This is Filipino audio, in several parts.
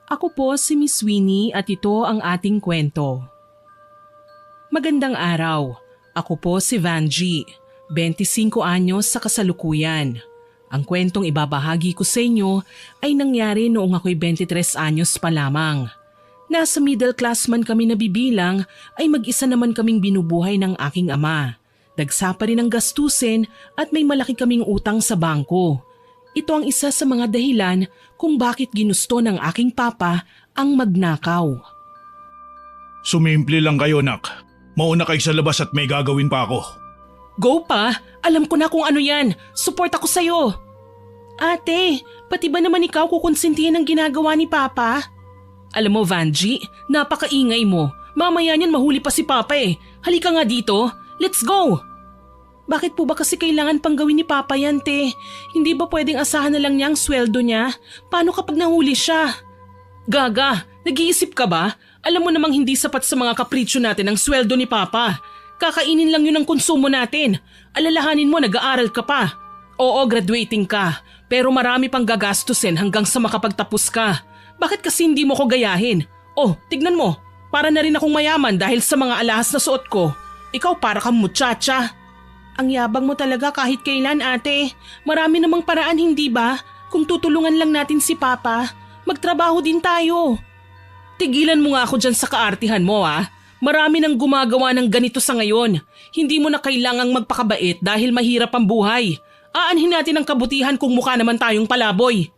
Ako po si Miss Winnie at ito ang ating kwento. Magandang araw. Ako po si Vanji, 25 anyos sa kasalukuyan. Ang kwentong ibabahagi ko sa inyo ay nangyari noong ako'y 23 anyos pa lamang. Nasa middle class man kami nabibilang ay mag-isa naman kaming binubuhay ng aking ama. Dagsa pa rin ang gastusin at may malaki kaming utang sa bangko. Ito ang isa sa mga dahilan kung bakit ginusto ng aking papa ang magnakaw. Sumimple lang kayo, nak. Mauna kayo sa labas at may gagawin pa ako. Go pa! Alam ko na kung ano yan. Support ako sa'yo. Ate, pati ba naman ikaw kukonsintihin ang ginagawa ni Papa? Alam mo, Vanji, napakaingay mo. Mamaya niyan mahuli pa si Papa eh. Halika nga dito. Let's go! Bakit po ba kasi kailangan pang gawin ni Papa yan, te? Hindi ba pwedeng asahan na lang niya ang sweldo niya? Paano kapag nahuli siya? Gaga, nag-iisip ka ba? Alam mo namang hindi sapat sa mga kapritsyo natin ang sweldo ni Papa. Kakainin lang yun ang konsumo natin. Alalahanin mo, nag-aaral ka pa. Oo, graduating ka. Pero marami pang gagastusin hanggang sa makapagtapos ka. Bakit kasi hindi mo ko gayahin? Oh, tignan mo. Para na rin akong mayaman dahil sa mga alahas na suot ko. Ikaw para kang muchacha. Ang yabang mo talaga kahit kailan, ate. Marami namang paraan, hindi ba? Kung tutulungan lang natin si Papa, magtrabaho din tayo. Tigilan mo nga ako dyan sa kaartihan mo, ah. Marami nang gumagawa ng ganito sa ngayon. Hindi mo na kailangang magpakabait dahil mahirap ang buhay. Aanhin natin ang kabutihan kung mukha naman tayong palaboy.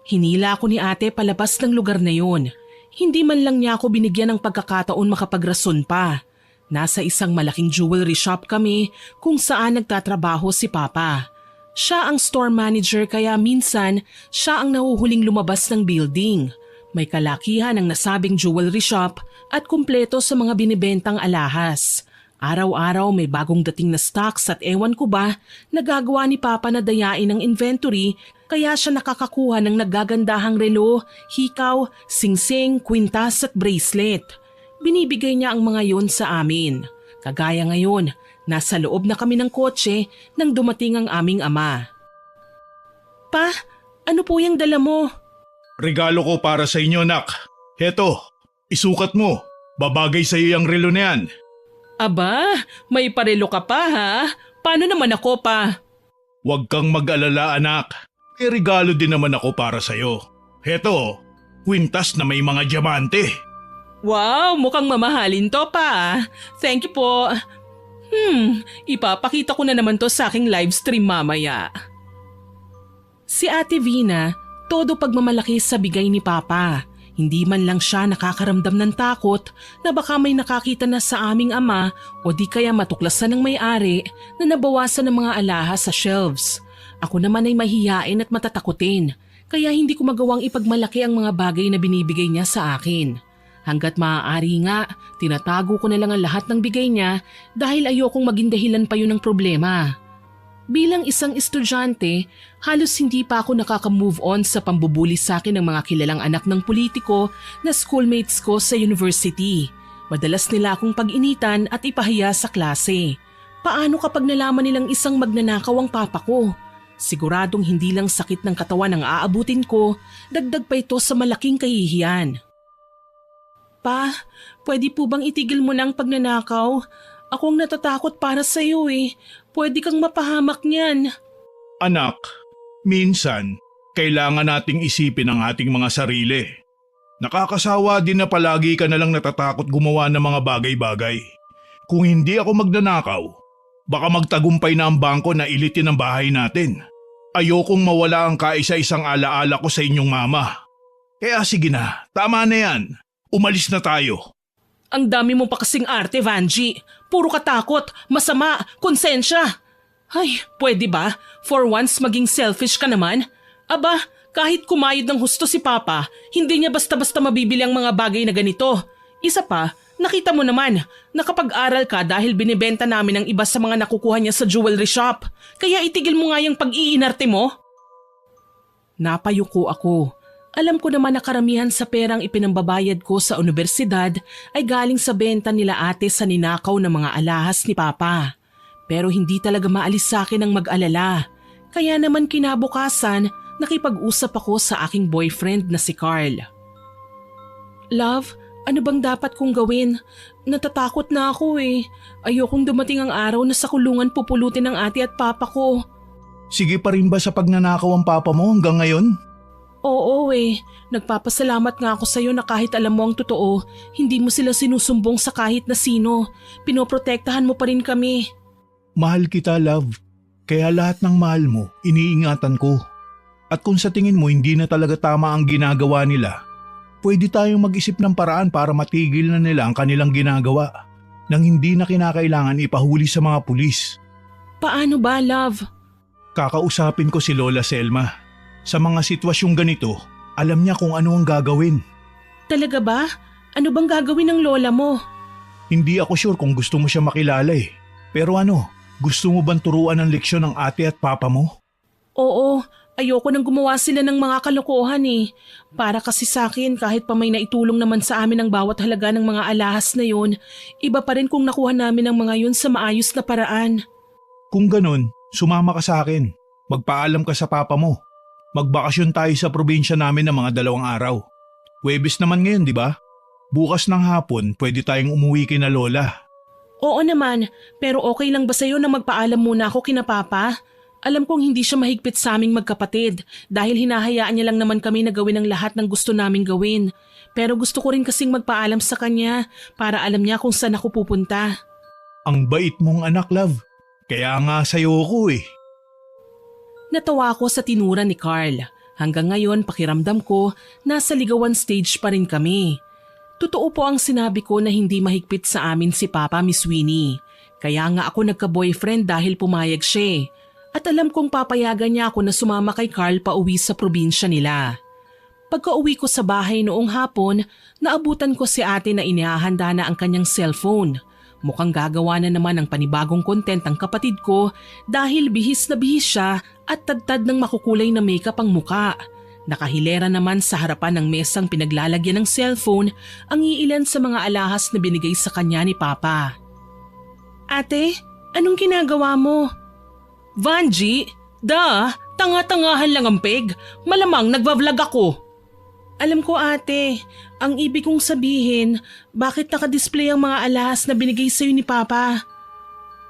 Hinila ako ni ate palabas ng lugar na yon. Hindi man lang niya ako binigyan ng pagkakataon makapagrason pa. Nasa isang malaking jewelry shop kami kung saan nagtatrabaho si Papa. Siya ang store manager kaya minsan siya ang nahuhuling lumabas ng building. May kalakihan ang nasabing jewelry shop at kumpleto sa mga binibentang alahas. Araw-araw may bagong dating na stocks at ewan ko ba, nagagawa ni Papa na dayain ang inventory kaya siya nakakakuha ng nagagandahang relo, hikaw, singsing, kwintas at bracelet. Binibigay niya ang mga yon sa amin. Kagaya ngayon, nasa loob na kami ng kotse nang dumating ang aming ama. Pa, ano po yung dala mo? Regalo ko para sa inyo, nak. Heto, isukat mo. Babagay sa iyo yung relo na yan. Aba, may parelo ka pa ha? Paano naman ako pa? Huwag kang mag-alala, anak. May regalo din naman ako para sa iyo. Heto, kwintas na may mga diamante. Wow, mukhang mamahalin to pa. Thank you po. Ipapakita ko na naman to sa aking live stream mamaya. Si Ate Vina, todo pagmamalaki sa bigay ni Papa. Hindi man lang siya nakakaramdam ng takot na baka may nakakita na sa aming ama o di kaya matuklasan ng may-ari na nabawasan ng mga alahas sa shelves. Ako naman ay mahiyain at matatakutin, kaya hindi ko magawang ipagmalaki ang mga bagay na binibigay niya sa akin. Hanggat maaari nga, tinatago ko na lang ang lahat ng bigay niya dahil ayokong maging dahilan pa yun ng problema. Bilang isang estudyante, halos hindi pa ako nakaka-move on sa pambubuli sa akin ng mga kilalang anak ng politiko na schoolmates ko sa university. Madalas nila akong pag-initan at ipahiya sa klase. Paano kapag nalaman nilang isang magnanakaw ang papa ko? Siguradong hindi lang sakit ng katawan ang aabutin ko, dagdag pa ito sa malaking kahihiyan. Pa, pwede po bang itigil mo na ang pagnanakaw? Ako ang natatakot para sa iyo eh. Pwede kang mapahamak niyan. Anak, minsan, kailangan nating isipin ang ating mga sarili. Nakakasawa din na palagi ka na lang natatakot gumawa ng mga bagay-bagay. Kung hindi ako magnanakaw, baka magtagumpay na ang bangko na ilitin ang bahay natin. Ayokong mawala ang kaisa-isang alaala ko sa inyong mama. Kaya sige na, tama na yan. Umalis na tayo. Ang dami mo pa kasing arte, Vanji. Puro katakot, masama, konsensya. Ay, pwede ba? For once maging selfish ka naman? Aba, kahit kumayod ng husto si Papa, hindi niya basta-basta mabibili ang mga bagay na ganito. Isa pa, nakita mo naman, nakapag-aral ka dahil binibenta namin ang iba sa mga nakukuha niya sa jewelry shop. Kaya itigil mo nga yung pag-iinarte mo. Napayuko ako. Alam ko naman na karamihan sa perang ipinambabayad ko sa universidad ay galing sa benta nila ate sa ninakaw ng mga alahas ni Papa. Pero hindi talaga maalis sa akin ang mag-alala. Kaya naman kinabukasan, nakipag-usap ako sa aking boyfriend na si Carl. Love, ano bang dapat kong gawin? Natatakot na ako eh. Ayokong dumating ang araw na sa kulungan pupulutin ng ate at papa ko. Sige pa rin ba sa pagnanakaw ang papa mo hanggang ngayon? Oo eh. Nagpapasalamat nga ako sa'yo na kahit alam mo ang totoo, hindi mo sila sinusumbong sa kahit na sino. Pinoprotektahan mo pa rin kami. Mahal kita, love. Kaya lahat ng mahal mo, iniingatan ko. At kung sa tingin mo hindi na talaga tama ang ginagawa nila, pwede tayong mag-isip ng paraan para matigil na nila ang kanilang ginagawa nang hindi na kinakailangan ipahuli sa mga pulis. Paano ba, love? Kakausapin ko si Lola Selma. Sa mga sitwasyong ganito, alam niya kung ano ang gagawin. Talaga ba? Ano bang gagawin ng lola mo? Hindi ako sure kung gusto mo siya makilala eh. Pero gusto mo bang turuan ng leksyon ng ate at papa mo? Oo, ayoko nang gumawa sila ng mga kalokohan eh. Para kasi sa akin kahit pa may naitulong naman sa amin ang bawat halaga ng mga alahas na yun, iba pa rin kung nakuha namin ang mga yun sa maayos na paraan. Kung ganun, sumama ka sa akin. Magpaalam ka sa papa mo. Magbakasyon tayo sa probinsya namin ng mga 2 araw. Huwebes naman ngayon, di ba? Bukas ng hapon, pwede tayong umuwi kina Lola. Oo naman, pero okay lang ba sa'yo na magpaalam muna ako kina Papa? Alam kong hindi siya mahigpit sa aming magkapatid dahil hinahayaan niya lang naman kami na gawin ang lahat ng gusto naming gawin. Pero gusto ko rin kasing magpaalam sa kanya para alam niya kung saan ako pupunta. Ang bait mong anak, love. Kaya nga sa'yo ko eh. Natawa ako sa tinura ni Carl. Hanggang ngayon pakiramdam ko nasa ligawan stage pa rin kami. Totoo po ang sinabi ko na hindi mahigpit sa amin si Papa, Miss Winnie. Kaya nga ako nagka-boyfriend dahil pumayag siya. At alam kong papayagan niya ako na sumama kay Carl pa uwi sa probinsya nila. Pagka-uwi ko sa bahay noong hapon, naabutan ko si ate na inihahanda na ang kanyang cellphone. Mukhang gagawa na naman ng panibagong content ang kapatid ko dahil bihis na bihis siya at tadtad ng makukulay na makeup ang muka. Nakahilera naman sa harapan ng mesang pinaglalagyan ng cellphone ang iilan sa mga alahas na binigay sa kanya ni Papa. Ate, anong ginagawa mo? Vanji, tanga-tangahan lang ang peg. Malamang nagva-vlog ako. Alam ko ate, ang ibig kong sabihin, bakit nakadisplay ang mga alahas na binigay sa'yo ni Papa?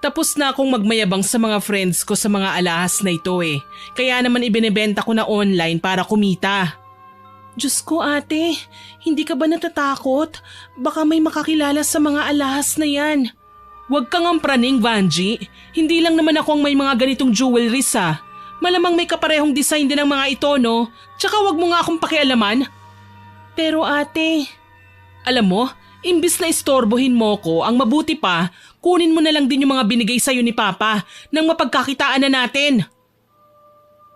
Tapos na akong magmayabang sa mga friends ko sa mga alahas na ito eh. Kaya naman ibinebenta ko na online para kumita. Diyos ko ate, hindi ka ba natatakot? Baka may makakilala sa mga alahas na yan. Huwag kang ampraning, Vanji. Hindi lang naman ako ang may mga ganitong jewelries ah. Malamang may kaparehong design din ang mga ito no? Tsaka huwag mo nga akong pakialaman. Pero ate, alam mo, imbis na istorbohin mo ko, ang mabuti pa, kunin mo na lang din yung mga binigay sa'yo ni Papa nang mapagkakitaan na natin.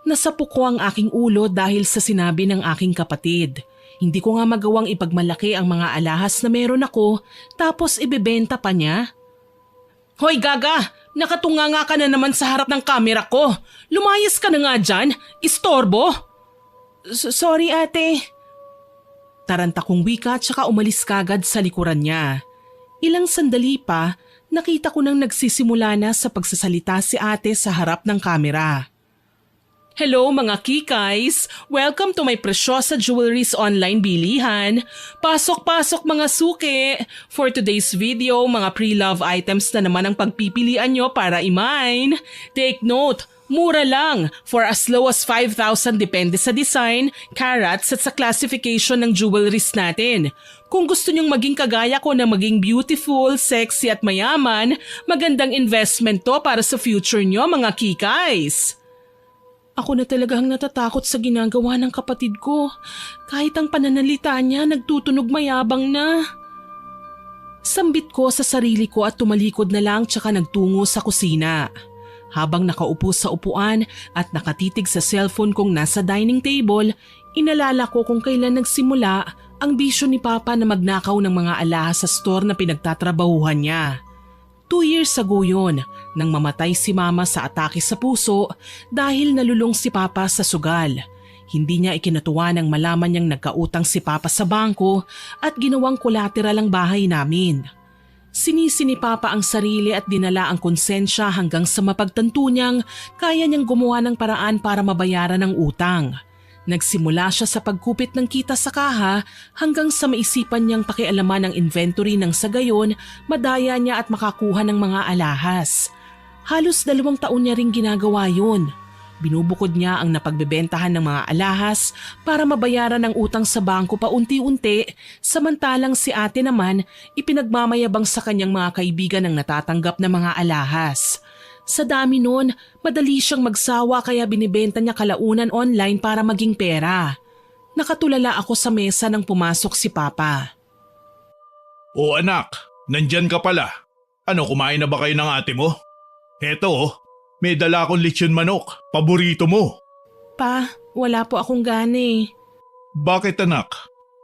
Nasapo ko ang aking ulo dahil sa sinabi ng aking kapatid. Hindi ko nga magawang ipagmalaki ang mga alahas na meron ako tapos ibebenta pa niya. Hoy gaga, nakatunganga ka na naman sa harap ng kamera ko. Lumayas ka na nga dyan, istorbo. Sorry ate. Taranta kong wika at saka umalis kagad sa likuran niya. Ilang sandali pa, nakita ko nang nagsisimula na sa pagsasalita si ate sa harap ng kamera. Hello mga kikays! Welcome to my Presyosa Jewelries online bilihan. Pasok-pasok mga suki! For today's video, mga pre-love items na naman ang pagpipilian nyo para i-mine. Take note, mura lang, for as low as 5,000 depende sa design, carats at sa classification ng jewelries natin. Kung gusto nyong maging kagaya ko na maging beautiful, sexy at mayaman, magandang investment to para sa future nyo mga kikays. Ako na talagang natatakot sa ginagawa ng kapatid ko. Kahit ang pananalita niya nagtutunog mayabang na. Sambit ko sa sarili ko at tumalikod na lang tsaka nagtungo sa kusina. Habang nakaupo sa upuan at nakatitig sa cellphone kong nasa dining table, inalala ko kung kailan nagsimula ang bisyo ni Papa na magnakaw ng mga alahas sa store na pinagtatrabahuhan niya. 2 years ago yun nang mamatay si Mama sa atake sa puso dahil nalulong si Papa sa sugal. Hindi niya ikinatuwa nang malaman niyang nagkautang si Papa sa bangko at ginawang collateral ang bahay namin. Sinisi ni Papa ang sarili at dinala ang konsensya hanggang sa mapagtanto niyang kaya niyang gumawa ng paraan para mabayaran ang utang. Nagsimula siya sa pagkupit ng kita sa kaha hanggang sa maisipan niyang pakialaman ang inventory ng sa gayon madaya niya at makakuha ng mga alahas. Halos 2 taon niya ring ginagawa yun. Binubukod niya ang napagbebentahan ng mga alahas para mabayaran ang utang sa bangko paunti-unti, samantalang si ate naman ipinagmamayabang sa kanyang mga kaibigan ang natatanggap na mga alahas. Sa dami nun, madali siyang magsawa kaya binibenta niya kalaunan online para maging pera. Nakatulala ako sa mesa nang pumasok si Papa. O anak, nandyan ka pala. Ano, kumain na ba kayo ng ate mo? Eto oh, may dala akong lechon manok, paborito mo. Pa, wala po akong gani. Bakit anak?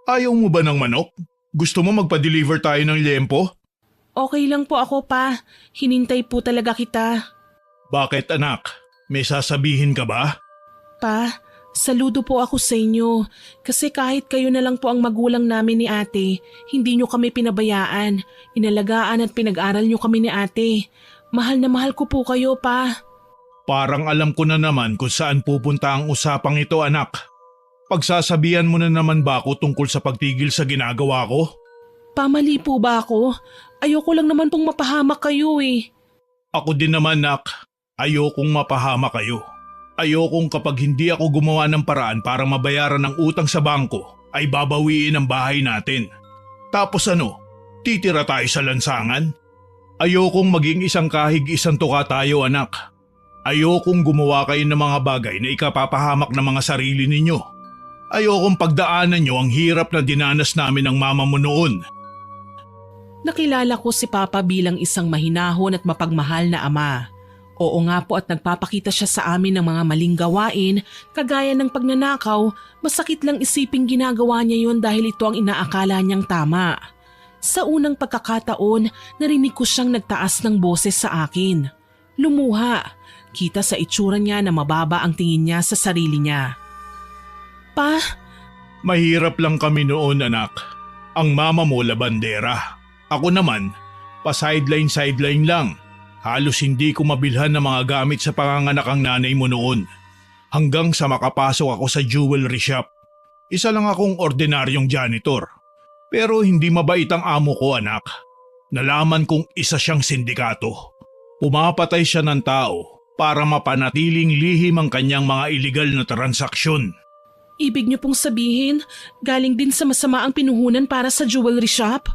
Ayaw mo ba ng manok? Gusto mo magpa-deliver tayo ng liempo? Okay lang po ako pa, hinintay po talaga kita. Bakit anak? May sasabihin ka ba? Pa, saludo po ako sa inyo kasi kahit kayo na lang po ang magulang namin ni ate, hindi nyo kami pinabayaan, inalagaan at pinag-aral nyo kami ni ate. Mahal na mahal ko po kayo, pa. Parang alam ko na naman kung saan pupunta ang usapang ito anak. Pagsasabihan mo na naman ba ako tungkol sa pagtigil sa ginagawa ko? Pamali po ba ako? Ayoko lang naman pong mapahamak kayo eh. Ako din naman nak, ayokong mapahama kayo. Ayokong kapag hindi ako gumawa ng paraan para mabayaran ang utang sa bangko ay babawiin ang bahay natin. Tapos ano, titira tayo sa lansangan? Ayokong maging isang kahig isang tuka tayo anak. Ayokong gumawa kayo ng mga bagay na ikapapahamak ng mga sarili ninyo. Ayokong pagdaanan nyo ang hirap na dinanas namin ng mama mo noon. Nakilala ko si Papa bilang isang mahinahon at mapagmahal na ama. Oo nga po at nagpapakita siya sa amin ng mga maling gawain, kagaya ng pagnanakaw, masakit lang isiping ginagawa niya yon dahil ito ang inaakala niyang tama. Sa unang pagkakataon, narinig ko siyang nagtaas ng boses sa akin. Lumuha. Kita sa itsura niya na mababa ang tingin niya sa sarili niya. Pa? Mahirap lang kami noon anak. Ang mama mo labandera. Ako naman, pa-sideline lang. Halos hindi ko mabilhan ng mga gamit sa panganganak ang nanay mo noon. Hanggang sa makapasok ako sa jewelry shop. Isa lang akong ordinaryong janitor. Pero hindi mabait ang amo ko anak. Nalaman kong isa siyang sindikato. Pumapatay siya ng tao para mapanatiling lihim ang kanyang mga iligal na transaksyon. Ibig niyo pong sabihin, galing din sa masama ang pinuhunan para sa jewelry shop?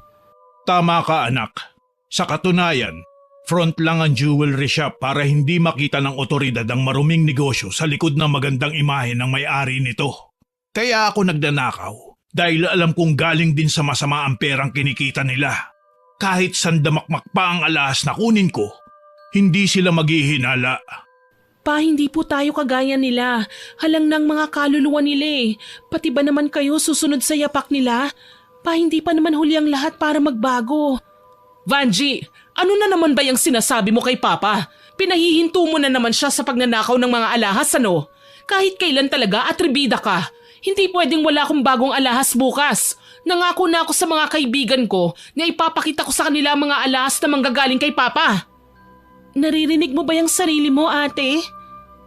Tama ka anak. Sa katunayan, front lang ang jewelry shop para hindi makita ng otoridad ang maruming negosyo sa likod ng magandang imahe ng may-ari nito. Kaya ako nagnanakaw. Dahil alam kong galing din sa masama ang perang kinikita nila. Kahit sandamakmak pa ang alahas na kunin ko, hindi sila maghihinala. Pa, hindi po tayo kagaya nila. Halang ng mga kaluluwa nila eh. Pati ba naman kayo susunod sa yapak nila? Pa, hindi pa naman huli ang lahat para magbago. Vanji, ano na naman ba yung sinasabi mo kay Papa? Pinahihinto mo na naman siya sa pagnanakaw ng mga alahas ano? Kahit kailan talaga atribida ka. Hindi pwedeng wala akong bagong alahas bukas. Nangako na ako sa mga kaibigan ko na ipapakita ko sa kanila ang mga alahas na manggagaling kay Papa. Naririnig mo ba yung sarili mo, ate?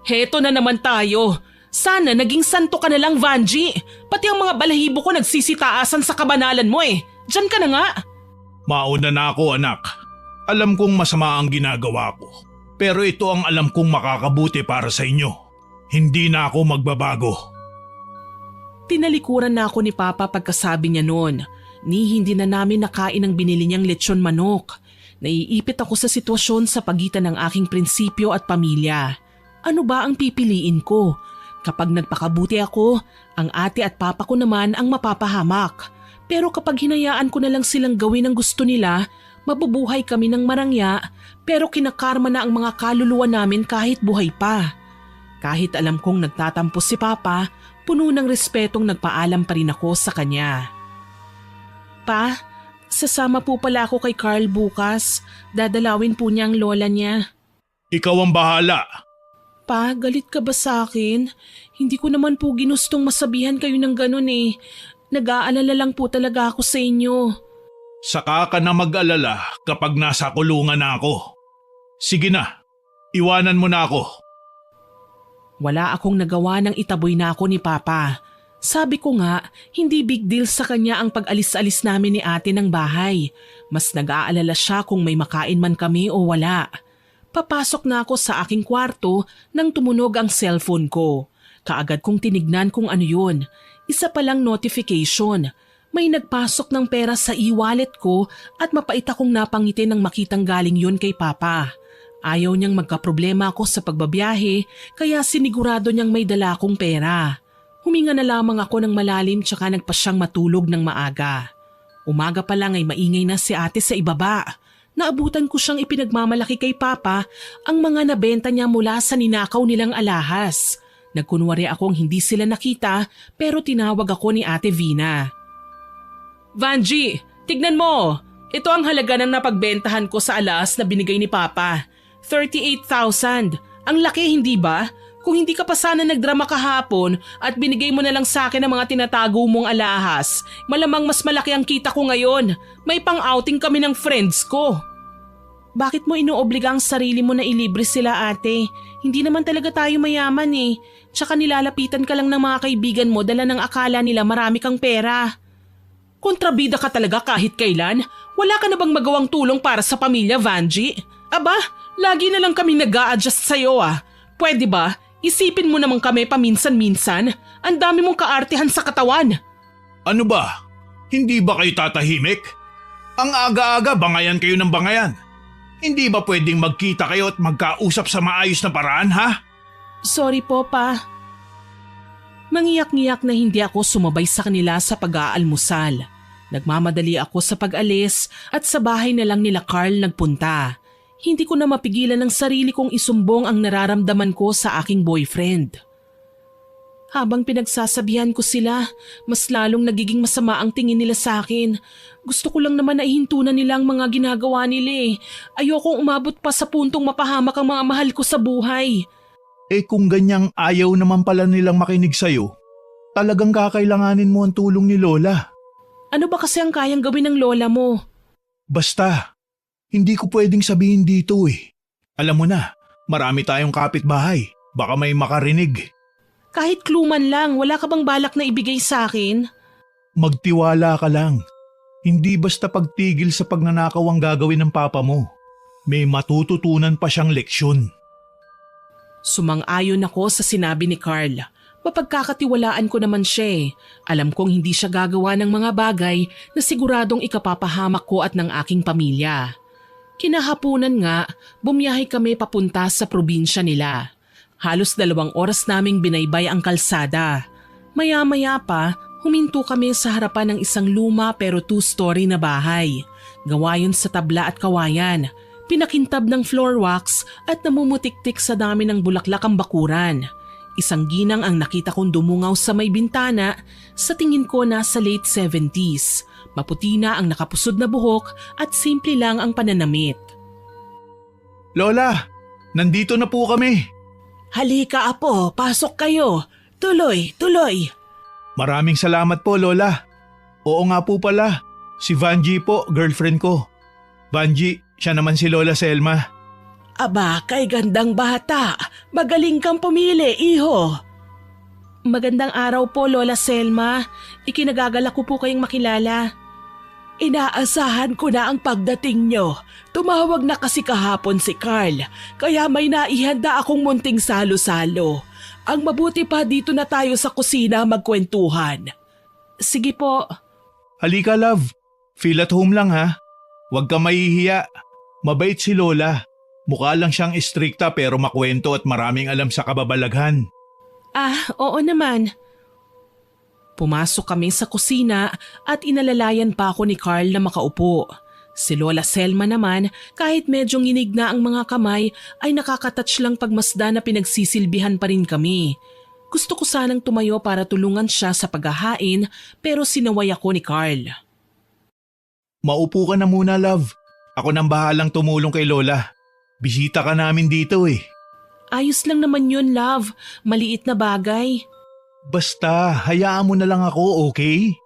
Heto na naman tayo. Sana naging santo ka na lang, Vanji. Pati ang mga balahibo ko nagsisitaasan sa kabanalan mo eh. Diyan ka na nga. Mauna na ako anak. Alam kong masama ang ginagawa ko. Pero ito ang alam kong makakabuti para sa inyo. Hindi na ako magbabago. Tinalikuran na ako ni Papa pagkasabi niya noon. Ni hindi na namin nakain ang binili niyang lechon manok. Naiipit ako sa sitwasyon sa pagitan ng aking prinsipyo at pamilya. Ano ba ang pipiliin ko? Kapag nagpakabuti ako, ang ate at papa ko naman ang mapapahamak. Pero kapag hinayaan ko na lang silang gawin ang gusto nila, mabubuhay kami ng marangya pero kinakarma na ang mga kaluluwa namin kahit buhay pa. Kahit alam kong nagtatampo si Papa, puno ng respetong nagpaalam pa rin ako sa kanya. Pa, sasama po pala ako kay Carl bukas. Dadalawin po niya ang lola niya. Ikaw ang bahala. Pa, galit ka ba sa akin? Hindi ko naman po ginustong masabihan kayo ng ganun eh. Nag-aalala lang po talaga ako sa inyo. Saka ka na mag-alala kapag nasa kulungan na ako. Sige na, iwanan mo na ako. Wala akong nagawa nang itaboy na ako ni Papa. Sabi ko nga, hindi big deal sa kanya ang pag-alis-alis namin ni ate ng bahay. Mas nag-aalala siya kung may makain man kami o wala. Papasok na ako sa aking kwarto nang tumunog ang cellphone ko. Kaagad kong tinignan kung ano yun. Isa palang notification. May nagpasok ng pera sa e-wallet ko at mapait akong napangiti nang makitang galing yun kay Papa. Ayaw niyang magkaproblema ako sa pagbabiyahe kaya sinigurado niyang may dala akong pera. Huminga na lamang ako ng malalim tsaka nagpa siyang matulog ng maaga. Umaga pa lang ay maingay na si ate sa ibaba. Naabutan ko siyang ipinagmamalaki kay Papa ang mga nabenta niya mula sa ninakaw nilang alahas. Nagkunwari akong hindi sila nakita pero tinawag ako ni Ate Vina. Vanji, tignan mo! Ito ang halaga ng napagbentahan ko sa alahas na binigay ni Papa. 38,000. Ang laki, hindi ba? Kung hindi ka pa sana nagdrama kahapon at binigay mo na lang sa akin ang mga tinatago mong alahas, malamang mas malaki ang kita ko ngayon. May pang-outing kami ng friends ko. Bakit mo inuobliga ang sarili mo na ilibre sila, ate? Hindi naman talaga tayo mayaman eh. Tsaka nilalapitan ka lang ng mga kaibigan mo dala ng akala nila marami kang pera. Kontrabida ka talaga kahit kailan? Wala ka na bang magawang tulong para sa pamilya, Vanji? Aba, lagi na lang kami nag-a-adjust sa'yo ah. Pwede ba? Isipin mo naman kami paminsan-minsan. Ang dami mong kaartehan sa katawan. Ano ba? Hindi ba kayo tatahimik? Ang aga-aga bangayan kayo ng bangayan. Hindi ba pwedeng magkita kayo at magkausap sa maayos na paraan, ha? Sorry po, Pa. Mangiyak-ngiyak na hindi ako sumabay sa kanila sa pag-aalmusal. Nagmamadali ako sa pag-alis at sa bahay na lang nila Carl nagpunta. Hindi ko na mapigilan ng sarili kong isumbong ang nararamdaman ko sa aking boyfriend. Habang pinagsasabihan ko sila, mas lalong nagiging masama ang tingin nila sa akin. Gusto ko lang naman na ihintunan nila ang mga ginagawa nila eh. Ayokong umabot pa sa puntong mapahamak ang mga mahal ko sa buhay. Eh kung ganyang ayaw naman pala nilang makinig sa'yo, talagang kakailanganin mo ang tulong ni Lola. Ano ba kasi ang kayang gawin ng lola mo? Basta, hindi ko pwedeng sabihin dito eh. Alam mo na, marami tayong kapitbahay. Baka may makarinig. Kahit kluman lang, wala ka bang balak na ibigay sa akin? Magtiwala ka lang. Hindi basta pagtigil sa pagnanakaw ang gagawin ng papa mo. May matututunan pa siyang leksyon. Sumang-ayon ako sa sinabi ni Carl. Mapagkakatiwalaan ko naman siya eh. Alam kong hindi siya gagawa ng mga bagay na siguradong ikapapahamak ko at ng aking pamilya. Kinahapunan nga, bumiyahe kami papunta sa probinsya nila. Halos 2 oras naming binaybay ang kalsada. Maya-maya pa, huminto kami sa harapan ng isang luma pero 2-story na bahay. Gawa yun sa tabla at kawayan. Pinakintab ng floor wax at namumutik-tik sa dami ng bulaklak ang bakuran. Isang ginang ang nakita kong dumungaw sa may bintana, sa tingin ko nasa late 70s. Maputi na ang nakapusod na buhok at simple lang ang pananamit. Lola, nandito na po kami. Halika apo, pasok kayo. Tuloy, tuloy. Maraming salamat po, Lola. Oo nga po pala, si Vanji po, girlfriend ko. Vanji, siya naman si Lola Selma. Aba, kay gandang bata. Magaling kang pumili, iho. Magandang araw po, Lola Selma. Ikinagagalak ko po kayong makilala. Inaasahan ko na ang pagdating nyo. Tumawag na kasi kahapon si Carl, kaya may naihanda akong munting salo-salo. Ang mabuti pa dito na tayo sa kusina magkwentuhan. Sige po. Halika, love. Feel at home lang ha. Huwag ka mahihiya. Mabait si Lola. Mukha lang siyang istrikta pero makwento at maraming alam sa kababalaghan. Ah, oo naman. Pumasok kami sa kusina at inalalayan pa ako ni Carl na makaupo. Si Lola Selma naman, kahit medyo nginig na ang mga kamay, ay nakakatouch lang pagmasda na pinagsisilbihan pa rin kami. Gusto ko sanang tumayo para tulungan siya sa paghahain pero sinaway ako ni Carl. Maupo ka na muna, love. Ako nang bahalang tumulong kay Lola. Bisita ka namin dito eh. Ayos lang naman yun, love. Maliit na bagay. Basta, hayaan mo na lang ako, okay?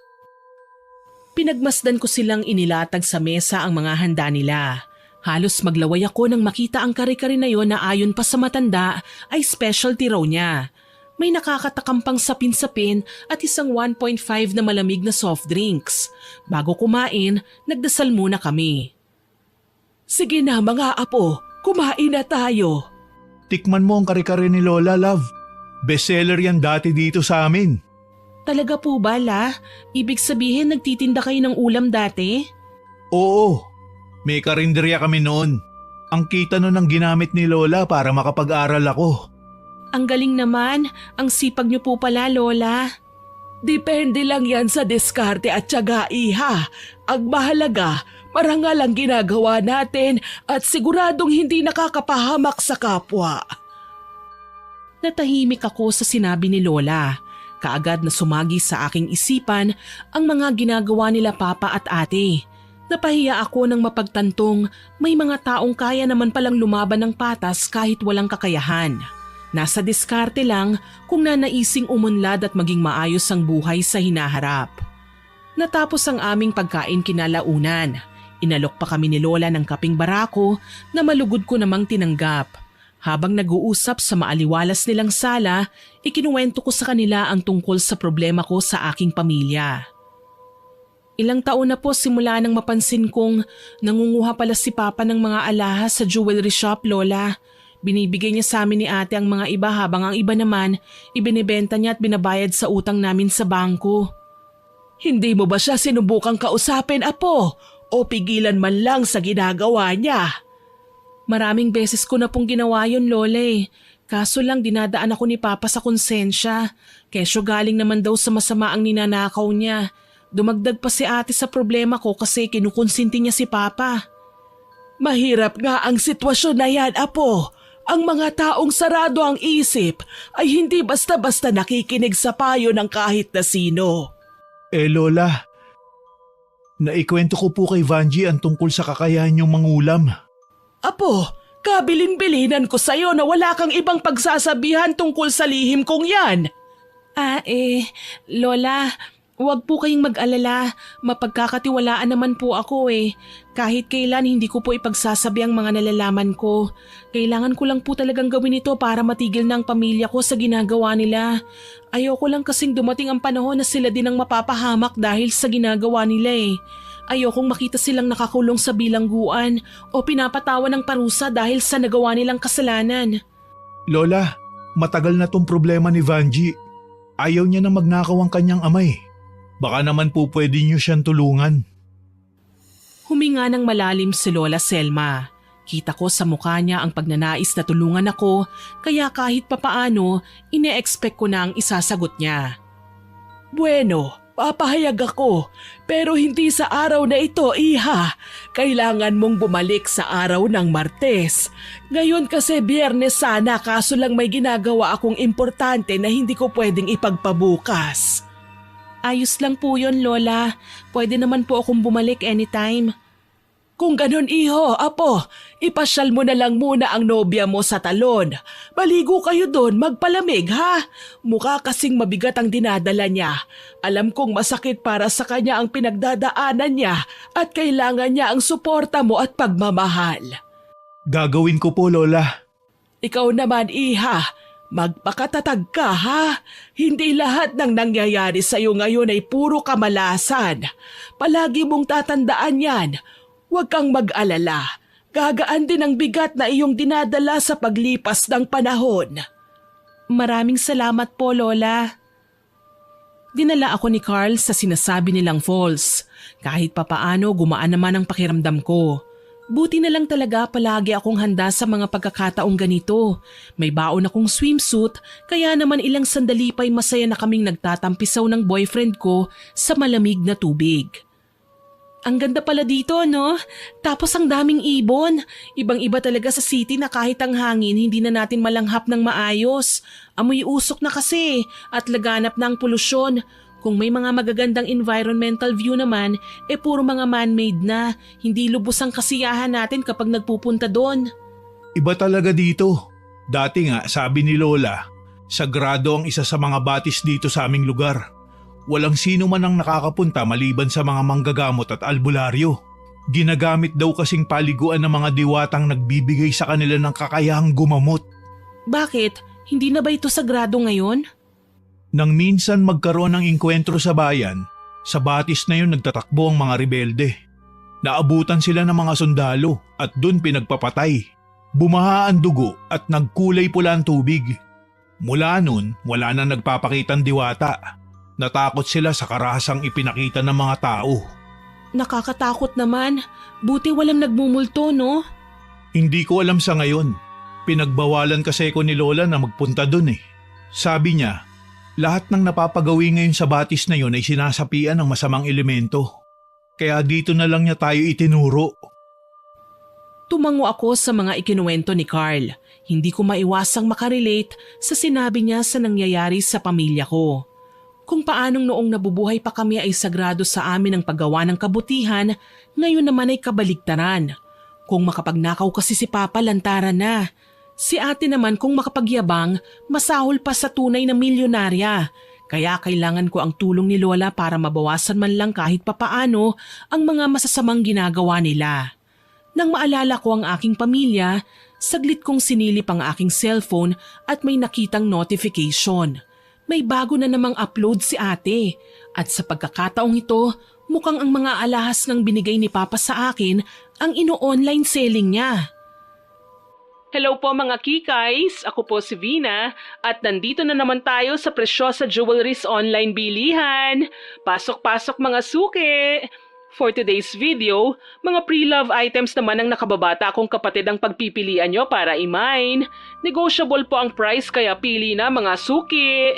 Pinagmasdan ko silang inilatag sa mesa ang mga handa nila. Halos maglaway ako nang makita ang kare-kare na yon na ayon pa sa matanda ay specialty raw niya. May nakakatakam pang sapin-sapin at isang 1.5 na malamig na soft drinks. Bago kumain, nagdasal muna kami. Sige na mga apo, kumain na tayo. Tikman mo ang kare-kare ni Lola, love. Bestseller yan dati dito sa amin. Talaga po ba, La? Ibig sabihin nagtitinda kayo ng ulam dati? Oo, may karinderya kami noon. Ang kita nun ang ginamit ni Lola para makapag-aral ako. Ang galing naman, ang sipag niyo po pala, Lola. Depende lang yan sa diskarte at tiyaga, iha. Ang mahalaga, marangal ang ginagawa natin at siguradong hindi nakakapahamak sa kapwa. Natahimik ako sa sinabi ni Lola. Kaagad na sumagi sa aking isipan ang mga ginagawa nila papa at ate. Napahiya ako nang mapagtantong may mga taong kaya naman palang lumaban ng patas kahit walang kakayahan. Nasa diskarte lang kung nanaising umunlad at maging maayos ang buhay sa hinaharap. Natapos ang aming pagkain kinalaunan. Inalok pa kami ni Lola ng kaping barako na malugod ko namang tinanggap. Habang nag-uusap sa maaliwalas nilang sala, ikinuwento ko sa kanila ang tungkol sa problema ko sa aking pamilya. Ilang taon na po simula nang mapansin kong nangunguha pala si Papa ng mga alahas sa jewelry shop, Lola. Binibigay niya sa amin ni ate ang mga iba habang ang iba naman ibinibenta niya at binabayad sa utang namin sa bangko. Hindi mo ba siya sinubukang kausapin, Apo? O pigilan man lang sa ginagawa niya? Maraming beses ko na pong ginawa yun, Lola eh. Kaso lang dinadaan ako ni Papa sa konsensya. Kesyo galing naman daw sa masama ang ninanakaw niya. Dumagdag pa si ate sa problema ko kasi kinukonsinti niya si Papa. Mahirap nga ang sitwasyon na yan, Apo. Ang mga taong sarado ang isip ay hindi basta-basta nakikinig sa payo ng kahit na sino. Lola, naikwento ko po kay Vanji ang tungkol sa kakayahan niyong mangulam. Apo, kabilin-bilinan ko sa'yo na wala kang ibang pagsasabihan tungkol sa lihim kong yan. Lola, huwag po kayong mag-alala. Mapagkakatiwalaan naman po ako eh. Kahit kailan hindi ko po ipagsasabi ang mga nalalaman ko. Kailangan ko lang po talagang gawin ito para matigil na ang pamilya ko sa ginagawa nila. Ayoko lang kasing dumating ang panahon na sila din ang mapapahamak dahil sa ginagawa nila eh. Ayokong makita silang nakakulong sa bilangguan o pinapatawan ng parusa dahil sa nagawa nilang kasalanan. Lola, matagal na tong problema ni Vanji. Ayaw niya na magnakaw ang kanyang amay. Baka naman po pwede niyo siyang tulungan. Huminga ng malalim si Lola Selma. Kita ko sa mukha niya ang pagnanais na tulungan ako kaya kahit papaano, ine-expect ko na ang isasagot niya. Bueno, papahayag ako, pero hindi sa araw na ito, iha. Kailangan mong bumalik sa araw ng Martes. Ngayon kasi Biyernes sana kaso lang may ginagawa akong importante na hindi ko pwedeng ipagpabukas. Ayos lang po yun, Lola. Pwede naman po akong bumalik anytime. Kung ganon, iho, Apo, ipasyal mo na lang muna ang nobya mo sa talon. Baligo kayo doon, magpalamig ha. Mukha kasing mabigat ang dinadala niya. Alam kong masakit para sa kanya ang pinagdadaanan niya at kailangan niya ang suporta mo at pagmamahal. Gagawin ko po, Lola. Ikaw naman, iha, magpakatatag ka ha. Hindi lahat ng nangyayari sa iyo ngayon ay puro kamalasan. Palagi mong tatandaan yan. Huwag kang mag-alala. Gagaan din ang bigat na iyong dinadala sa paglipas ng panahon. Maraming salamat po, Lola. Dinala ako ni Carl sa sinasabi nilang falls. Kahit papaano gumaan naman ang pakiramdam ko. Buti na lang talaga palagi akong handa sa mga pagkakataong ganito. May baon akong swimsuit, kaya naman ilang sandali pa'y masaya na kaming nagtatampisaw ng boyfriend ko sa malamig na tubig. Ang ganda pala dito, no? Tapos ang daming ibon. Ibang-iba talaga sa city na kahit ang hangin hindi na natin malanghap ng maayos. Amoy usok na kasi at laganap na ang polusyon. Kung may mga magagandang environmental view naman, puro mga man-made na. Hindi lubos ang kasiyahan natin kapag nagpupunta doon. Iba talaga dito. Dati nga, sabi ni Lola, sagrado ang isa sa mga batis dito sa aming lugar. Walang sino man ang nakakapunta maliban sa mga manggagamot at albularyo. Ginagamit daw kasing paliguan ng mga diwatang nagbibigay sa kanila ng kakayahang gumamot. Bakit? Hindi na ba ito sagrado ngayon? Nang minsan magkaroon ng engkwentro sa bayan, sa batis na yun nagtatakbo ang mga rebelde. Naabutan sila ng mga sundalo at dun pinagpapatay. Bumaha ang dugo at nagkulay pula ang tubig. Mula nun, wala na nagpapakitang diwata. Natakot sila sa karahasang ipinakita ng mga tao. Nakakatakot naman. Buti walang nagmumulto, no? Hindi ko alam sa ngayon. Pinagbawalan kasi ko ni Lola na magpunta dun eh. Sabi niya, lahat ng napapagawi ngayon sa batis na yun ay sinasapian ng masamang elemento. Kaya dito na lang niya tayo itinuro. Tumango ako sa mga ikinuwento ni Carl. Hindi ko maiwasang makarelate sa sinabi niya sa nangyayari sa pamilya ko. Kung paanong noong nabubuhay pa kami ay sagrado sa amin ang paggawa ng kabutihan, ngayon naman ay kabaligtaran. Kung makapagnakaw kasi si Papa, lantaran na. Si ate naman kung makapagyabang, masahol pa sa tunay na milyonarya. Kaya kailangan ko ang tulong ni Lola para mabawasan man lang kahit papaano ang mga masasamang ginagawa nila. Nang maalala ko ang aking pamilya, saglit kong sinilip ang aking cellphone at may nakitang notification. May bago na namang upload si ate at sa pagkakataong ito, mukhang ang mga alahas ng binigay ni Papa sa akin ang ino-online selling niya. Hello po mga kikays, ako po si Vina at nandito na naman tayo sa Presyosa Jewelry's online bilihan. Pasok-pasok mga suki! For today's video, mga pre-love items naman ang nakababata kong kapatid ang pagpipilian nyo para i-mine. Negotiable po ang price kaya pili na mga suki.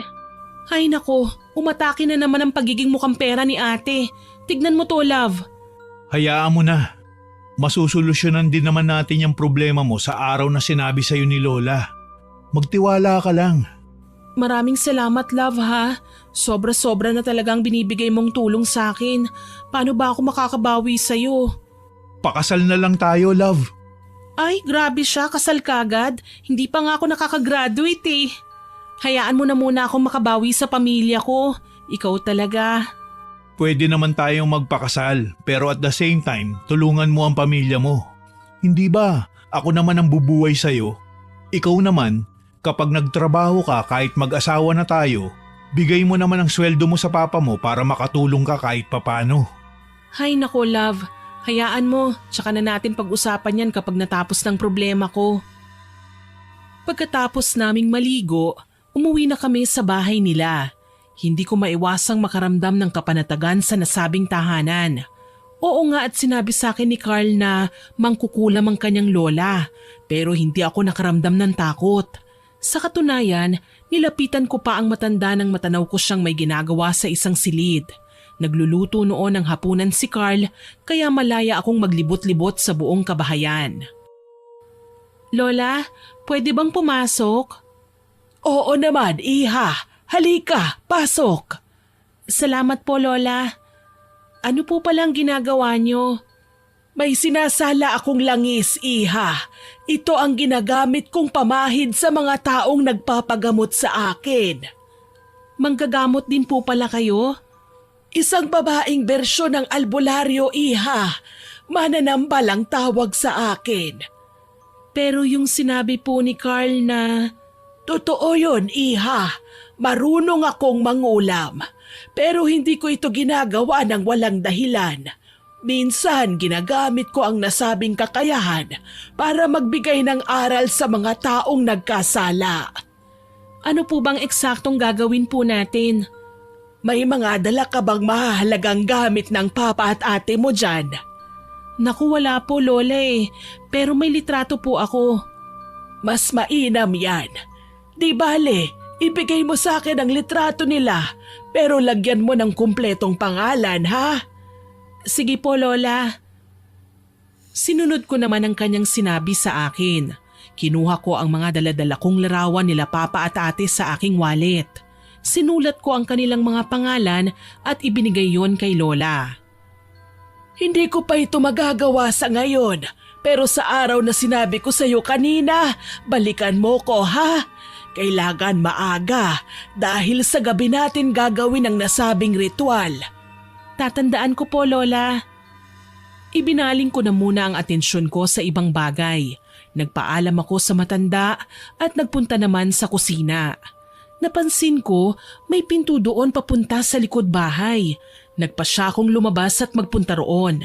Ay nako, umatake na naman ang pagiging mukhang pera ni ate. Tignan mo to, love. Hayaan mo na. Masusolusyonan din naman natin yung problema mo sa araw na sinabi sa'yo ni Lola. Magtiwala ka lang. Maraming salamat, love ha. Sobra-sobra na talagang binibigay mong tulong sa akin. Paano ba ako makakabawi sa'yo? Pakasal na lang tayo, love. Ay, grabe siya, kasal kagad. Hindi pa nga ako nakakagraduate eh. Hayaan mo na muna akong makabawi sa pamilya ko. Ikaw talaga. Pwede naman tayong magpakasal pero at the same time, tulungan mo ang pamilya mo. Hindi ba? Ako naman ang bubuhay sa'yo. Ikaw naman, kapag nagtrabaho ka kahit mag-asawa na tayo, bigay mo naman ang sweldo mo sa papa mo para makatulong ka kahit papano. Hay nako, love. Hayaan mo, tsaka na natin pag-usapan yan kapag natapos ng problema ko. Pagkatapos naming maligo, umuwi na kami sa bahay nila. Hindi ko maiwasang makaramdam ng kapanatagan sa nasabing tahanan. Oo nga at sinabi sa akin ni Carl na mangkukulam ang kanyang lola, pero hindi ako nakaramdam ng takot. Sa katunayan, nilapitan ko pa ang matanda nang matanaw ko siyang may ginagawa sa isang silid. Nagluluto noon ng hapunan si Carl kaya malaya akong maglibot-libot sa buong kabahayan. Lola, pwede bang pumasok? Oo naman, iha. Halika, pasok. Salamat po, Lola. Ano po palang ginagawa niyo? May sinasala akong langis, iha. Ito ang ginagamit kong pamahid sa mga taong nagpapagamot sa akin. Manggagamot din po pala kayo? Isang babaeng bersyon ng albularyo, iha. Mananambal ang tawag sa akin. Pero yung sinabi po ni Carl na... Totoo yun, iha. Marunong akong mangulam. Pero hindi ko ito ginagawa ng walang dahilan. Minsan ginagamit ko ang nasabing kakayahan para magbigay ng aral sa mga taong nagkasala. Ano po bang eksaktong gagawin po natin? May mga dala ka bang mahalagang gamit ng papa at ate mo dyan? Naku, wala po, Lola eh. Pero may litrato po ako. Mas mainam yan. Di bale, ibigay mo sa akin ang litrato nila pero lagyan mo ng kumpletong pangalan, ha? Sige po, Lola. Sinunod ko naman ang kanyang sinabi sa akin. Kinuha ko ang mga daladala kong larawan nila Papa at Ate sa aking wallet. Sinulat ko ang kanilang mga pangalan at ibinigay yon kay Lola. Hindi ko pa ito magagawa sa ngayon, pero sa araw na sinabi ko sa iyo kanina, balikan mo ko, ha? Kailangan maaga dahil sa gabi natin gagawin ang nasabing ritual. Tatandaan ko po, Lola. Ibinaling ko na muna ang atensyon ko sa ibang bagay. Nagpaalam ako sa matanda at nagpunta naman sa kusina. Napansin ko may pinto doon papunta sa likod bahay. Nagpasya akong lumabas at magpunta roon.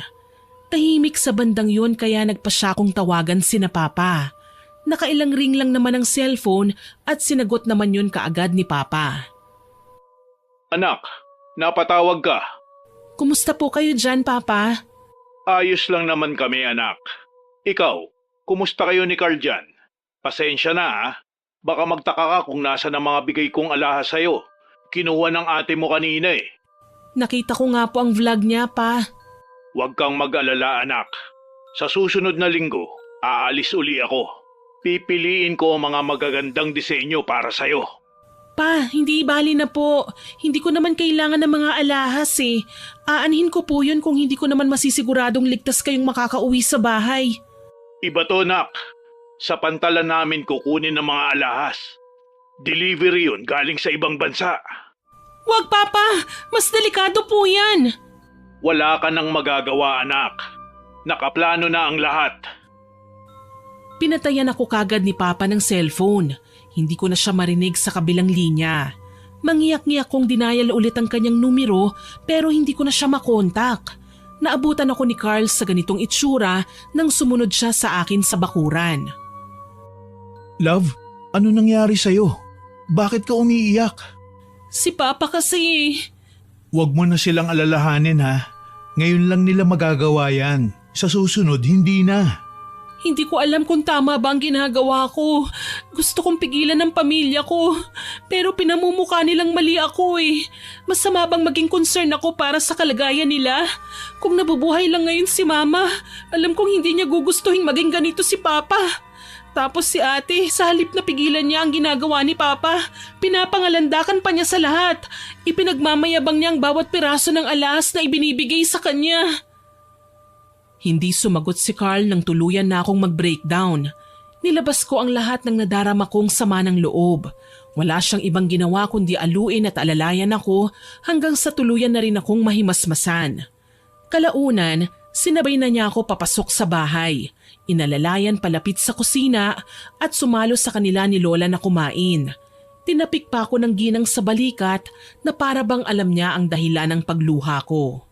Tahimik sa bandang yun kaya nagpasya akong tawagan sina Papa. Nakailang ring lang naman ang cellphone at sinagot naman yun kaagad ni Papa. Anak, napatawag ka. Kumusta po kayo dyan, Papa? Ayos lang naman kami, anak. Ikaw, kumusta kayo ni Carl dyan? Pasensya na ha. Baka magtaka ka kung nasa ng mga bigay kong alahas sa'yo. Kinuha ng ate mo kanina eh. Nakita ko nga po ang vlog niya, Pa. Huwag kang mag-alala, anak. Sa susunod na linggo, aalis uli ako. Pipiliin ko ang mga magagandang disenyo para sa'yo. Pa, hindi bali na po. Hindi ko naman kailangan ng mga alahas eh. Aanhin ko po yun kung hindi ko naman masisiguradong ligtas kayong makakauwi sa bahay. Iba to, nak. Sa pantalan namin kukunin ng mga alahas. Delivery yun galing sa ibang bansa. Wag, Papa! Mas delikado po yan! Wala ka nang magagawa, anak. Nakaplano na ang lahat. Pinatayan ako kagad ni Papa ng cellphone. Hindi ko na siya marinig sa kabilang linya. Mangiyak-ngiyak kong dinayal ulit ang kanyang numero pero hindi ko na siya makontak. Naabutan ako ni Carl sa ganitong itsura nang sumunod siya sa akin sa bakuran. Love, ano nangyari sa'yo? Bakit ka umiiyak? Si Papa kasi. Huwag mo na silang alalahanin ha. Ngayon lang nila magagawa yan. Sa susunod, hindi na. Hindi ko alam kung tama ba ang ginagawa ko. Gusto kong pigilan ng pamilya ko. Pero pinamumukha nilang mali ako eh. Masama bang maging concern ako para sa kalagayan nila? Kung nabubuhay lang ngayon si Mama, alam kong hindi niya gugustuhin maging ganito si Papa. Tapos si ate, sa halip na pigilan niya ang ginagawa ni Papa, pinapangalandakan pa niya sa lahat. Ipinagmamayabang niya ang bawat piraso ng alahas na ibinibigay sa kanya. Hindi sumagot si Carl nang tuluyan na akong mag-breakdown. Nilabas ko ang lahat ng nadarama kong sama ng loob. Wala siyang ibang ginawa kundi aluin at alalayan ako hanggang sa tuluyan na rin akong mahimasmasan. Kalaunan, sinabay na niya ako papasok sa bahay. Inalalayan palapit sa kusina at sumalo sa kanila ni Lola na kumain. Tinapik pa ako ng ginang sa balikat na para bang alam niya ang dahilan ng pagluha ko.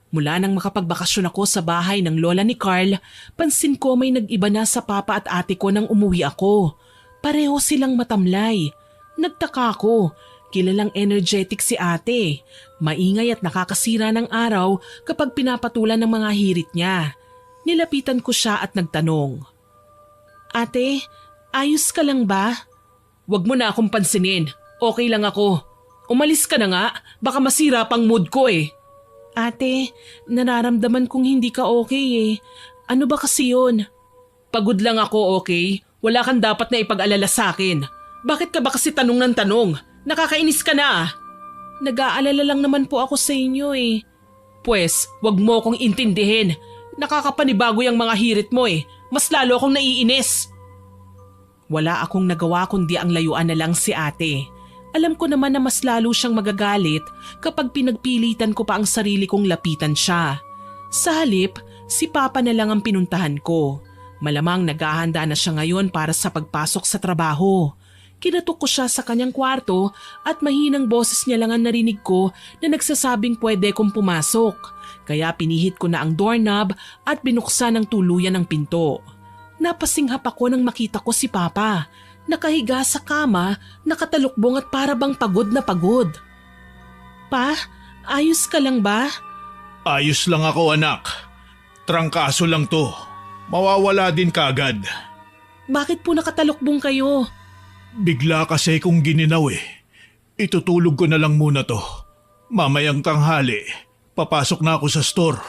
Mula nang makapagbakasyon ako sa bahay ng lola ni Carl, pansin ko may nag-iba na sa papa at ate ko nang umuwi ako. Pareho silang matamlay. Nagtaka ko, kilalang energetic si ate. Maingay at nakakasira ng araw kapag pinapatulan ng mga hirit niya. Nilapitan ko siya at nagtanong. Ate, ayos ka lang ba? Huwag mo na akong pansinin. Okay lang ako. Umalis ka na nga, baka masira pang mood ko eh. Ate, nararamdaman kong hindi ka okay eh. Ano ba kasi yun? Pagod lang ako, okay? Wala kang dapat na ipag-alala sa akin. Bakit ka ba kasi tanong ng tanong? Nakakainis ka na. Nag-aalala lang naman po ako sa inyo eh. Pwes, wag mo akong intindihin. Nakakapanibago yung mga hirit mo eh. Mas lalo akong naiinis. Wala akong nagawa kundi ang layuan na lang si ate. Alam ko naman na mas lalo siyang magagalit kapag pinagpilitan ko pa ang sarili kong lapitan siya. Sa halip, si Papa na lang ang pinuntahan ko. Malamang naghahanda na siya ngayon para sa pagpasok sa trabaho. Kinatok ko siya sa kanyang kwarto at mahinang boses niya lang ang narinig ko na nagsasabing pwede kong pumasok. Kaya pinihit ko na ang doorknob at binuksan ng tuluyan ang pinto. Napasinghap ako nang makita ko si Papa. Nakahiga sa kama, nakatalukbong at para bang pagod na pagod. Pa, ayos ka lang ba? Ayos lang ako, anak. Trangkaso lang to. Mawawala din kagad. Bakit po nakatalukbong kayo? Bigla kasi kung gininaw eh. Itutulog ko na lang muna to. Mamayang tanghali, papasok na ako sa store.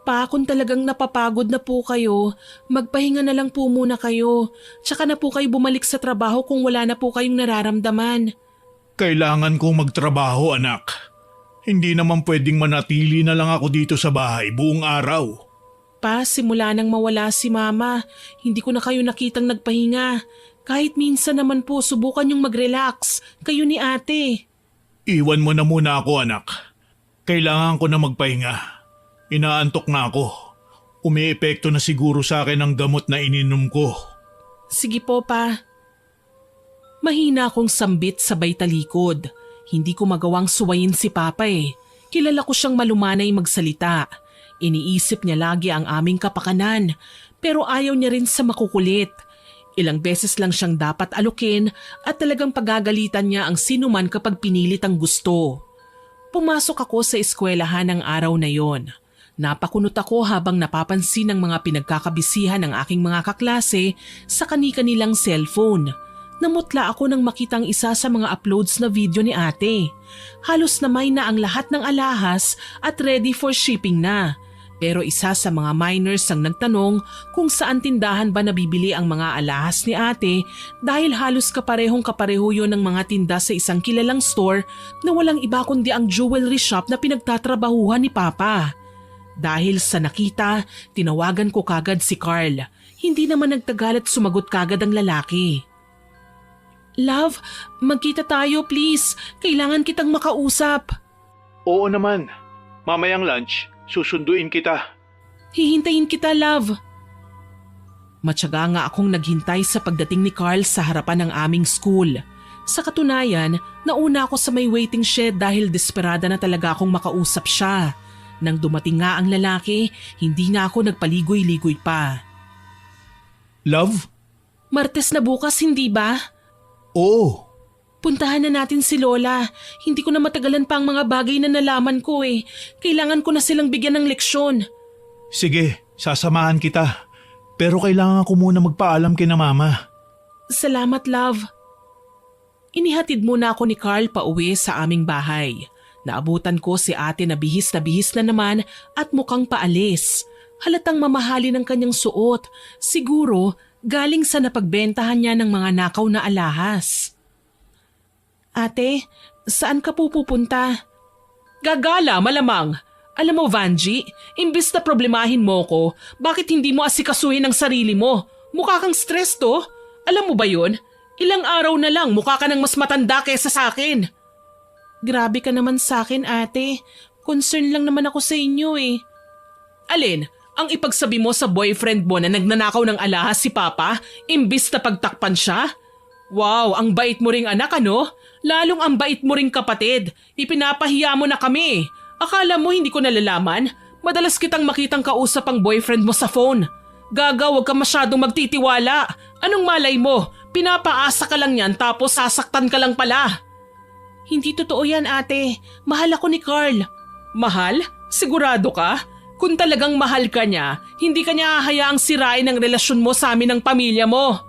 Pa, kung talagang napapagod na po kayo, magpahinga na lang po muna kayo. Tsaka na po kayo bumalik sa trabaho kung wala na po kayong nararamdaman. Kailangan kong magtrabaho, anak. Hindi naman pwedeng manatili na lang ako dito sa bahay buong araw. Pa, simula nang mawala si Mama, hindi ko na kayo nakitang nagpahinga. Kahit minsan naman po, subukan yung mag-relax. Kayo ni ate. Iwan mo na muna ako, anak. Kailangan ko na magpahinga. Inaantok na ako. Umiepekto na siguro sa akin ang gamot na ininom ko. Sige po pa. Mahina akong sambit sabay talikod. Hindi ko magawang suwayin si Papa eh. Kilala ko siyang malumanay magsalita. Iniisip niya lagi ang aming kapakanan. Pero ayaw niya rin sa makukulit. Ilang beses lang siyang dapat alukin at talagang pagagalitan niya ang sinuman kapag pinilit ang gusto. Pumasok ako sa eskwelahan ng araw na yon. Napakunot ako habang napapansin ng mga pinagkakabisihan ng aking mga kaklase sa kani-kanilang cellphone. Namutla ako nang makitang isa sa mga uploads na video ni ate. Halos namay na ang lahat ng alahas at ready for shipping na. Pero isa sa mga minors ang nagtanong kung saan tindahan ba nabibili ang mga alahas ni ate dahil halos kapareho yun ng mga tinda sa isang kilalang store na walang iba kundi ang jewelry shop na pinagtatrabahuhan ni Papa. Dahil sa nakita, tinawagan ko kagad si Carl. Hindi naman nagtagal at sumagot kagad ang lalaki. Love, magkita tayo please. Kailangan kitang makausap. Oo naman. Mamayang lunch, susunduin kita. Hihintayin kita, love. Matyaga nga akong naghintay sa pagdating ni Carl sa harapan ng aming school. Sa katunayan, nauna ako sa may waiting shed dahil desperada na talaga akong makausap siya. Nang dumating nga ang lalaki, hindi na ako nagpaligoy-ligoy pa. Love? Martes na bukas, hindi ba? Oo. Puntahan na natin si Lola. Hindi ko na matagalan pa ang mga bagay na nalaman ko eh. Kailangan ko na silang bigyan ng leksyon. Sige, sasamahan kita. Pero kailangan ko muna magpaalam kina Mama. Salamat, love. Inihatid muna ako ni Carl pauwi sa aming bahay. Naabutan ko si ate na bihis na naman at mukhang paalis. Halatang mamahali ng kanyang suot. Siguro galing sa napagbentahan niya ng mga nakaw na alahas. Ate, saan ka pupunta? Gagala, malamang. Alam mo, Vanji, imbis na problemahin mo ko, bakit hindi mo asikasuhin ang sarili mo? Mukha kang stress to. Alam mo ba yun? Ilang araw na lang mukha ka ng mas matanda kesa sa akin. Grabe ka naman sa akin, ate. Concern lang naman ako sa inyo eh. Alin? Ang ipagsabi mo sa boyfriend mo na nagnanakaw ng alahas si Papa, imbis na pagtakpan siya? Wow, ang bait mo ring anak ano? Lalong ang bait mo ring kapatid. Ipinapahiya mo na kami. Akala mo hindi ko nalalaman? Madalas kitang makitang kausap ang boyfriend mo sa phone. Gaga, huwag ka masyadong magtitiwala. Anong malay mo? Pinapaasa ka lang yan tapos sasaktan ka lang pala. Hindi totoo yan, ate. Mahal ako ni Carl. Mahal? Sigurado ka? Kung talagang mahal ka niya, hindi ka niya hahayaang sirain ang relasyon mo sa amin ng pamilya mo.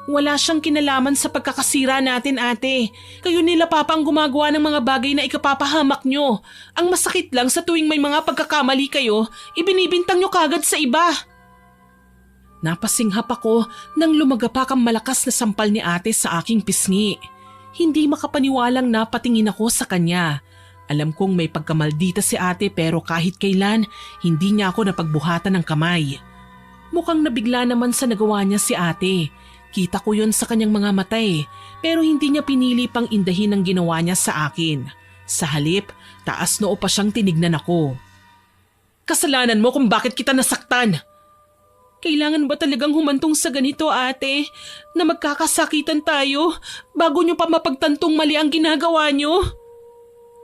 Wala siyang kinalaman sa pagkakasira natin, ate. Kayo nila Papa ang gumagawa ng mga bagay na ikapapahamak nyo. Ang masakit lang sa tuwing may mga pagkakamali kayo, ibinibintang nyo kagad sa iba. Napasinghap ako nang lumagapak ang malakas na sampal ni ate sa aking pisngi. Hindi makapaniwalang napatingin ako sa kanya. Alam kong may pagkamaldita si ate pero kahit kailan, hindi niya ako napagbuhatan ng kamay. Mukhang nabigla naman sa nagawa niya si ate. Kita ko yun sa kanyang mga mata pero hindi niya pinili pang indahin ang ginawa niya sa akin. Sa halip, taas noo pa siyang tinignan ako. Kasalanan mo kung bakit kita nasaktan. Kailangan ba talagang humantong sa ganito, ate? Na magkakasakitan tayo bago niyo pa mapagtantong mali ang ginagawa niyo?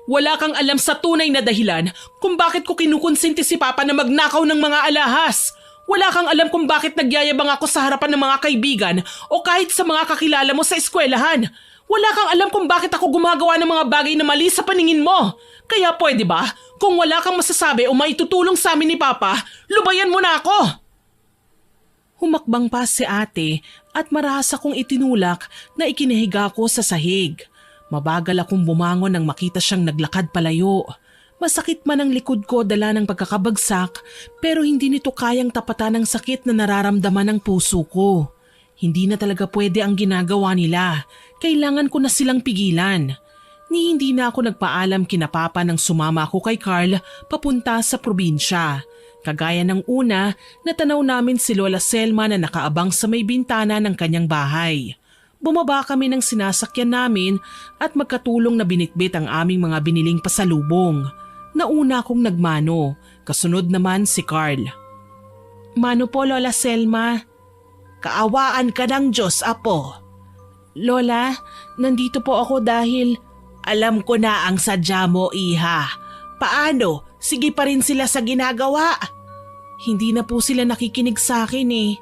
Wala kang alam sa tunay na dahilan kung bakit ko kinukonsinti si Papa na magnakaw ng mga alahas. Wala kang alam kung bakit nagyayabang ako sa harapan ng mga kaibigan o kahit sa mga kakilala mo sa eskwelahan. Wala kang alam kung bakit ako gumagawa ng mga bagay na mali sa paningin mo. Kaya pwede ba, kung wala kang masasabi o maitutulong sa amin ni Papa, lubayan mo na ako. Humakbang pa si ate at marahas akong itinulak na ikinahiga ko sa sahig. Mabagal akong bumangon nang makita siyang naglakad palayo. Masakit man ang likod ko dala ng pagkakabagsak pero hindi nito kayang tapatan ang sakit na nararamdaman ng puso ko. Hindi na talaga pwede ang ginagawa nila. Kailangan ko na silang pigilan. Ni hindi na ako nagpaalam kina Papa nang sumama ako kay Carl papunta sa probinsya. Kagaya ng una, natanaw namin si Lola Selma na nakaabang sa may bintana ng kanyang bahay. Bumaba kami ng sinasakyan namin at magkatulong na binitbit ang aming mga biniling pasalubong. Nauna akong nagmano, kasunod naman si Carl. Mano po, Lola Selma. Kaawaan ka ng Diyos, Apo. Lola, nandito po ako dahil… Alam ko na ang sadya mo, Iha. Paano? Sige pa rin sila sa ginagawa. Hindi na po sila nakikinig sa akin eh.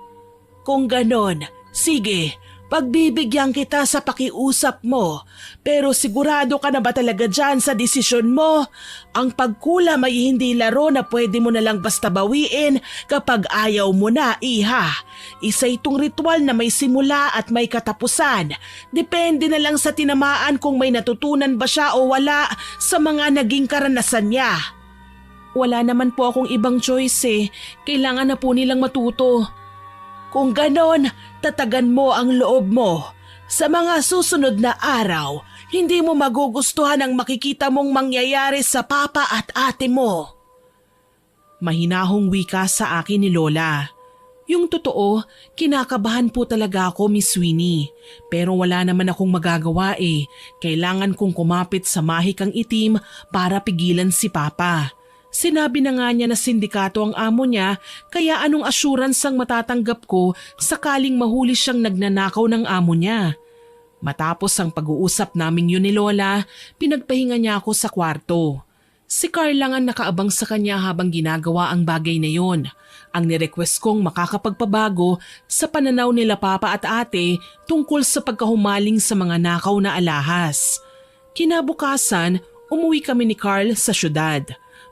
Kung ganon, sige, pagbibigyan kita sa pakiusap mo. Pero sigurado ka na ba talaga dyan sa desisyon mo? Ang pagkulam ay hindi laro na pwede mo na lang basta bawiin kapag ayaw mo na, Iha. Isa itong ritual na may simula at may katapusan. Depende na lang sa tinamaan kung may natutunan ba siya o wala sa mga naging karanasan niya. Wala naman po akong ibang choice eh. Kailangan na po nilang matuto. Kung ganon, tatagan mo ang loob mo. Sa mga susunod na araw, hindi mo magugustuhan ang makikita mong mangyayari sa papa at ate mo. Mahinahong wika sa akin ni Lola. Yung totoo, kinakabahan po talaga ako, Miss Winnie. Pero wala naman akong magagawa eh. Kailangan kong kumapit sa mahikang itim para pigilan si Papa. Sinabi na nga niya na sindikato ang amo niya, kaya anong assurance ang matatanggap ko sakaling mahuli siyang nagnanakaw ng amo niya. Matapos ang pag-uusap naming yun ni Lola, pinagpahinga niya ako sa kwarto. Si Carl lang ang nakaabang sa kanya habang ginagawa ang bagay na yon. Ang nirequest kong makakapagpabago sa pananaw nila Papa at Ate tungkol sa pagkahumaling sa mga nakaw na alahas. Kinabukasan, umuwi kami ni Carl sa syudad.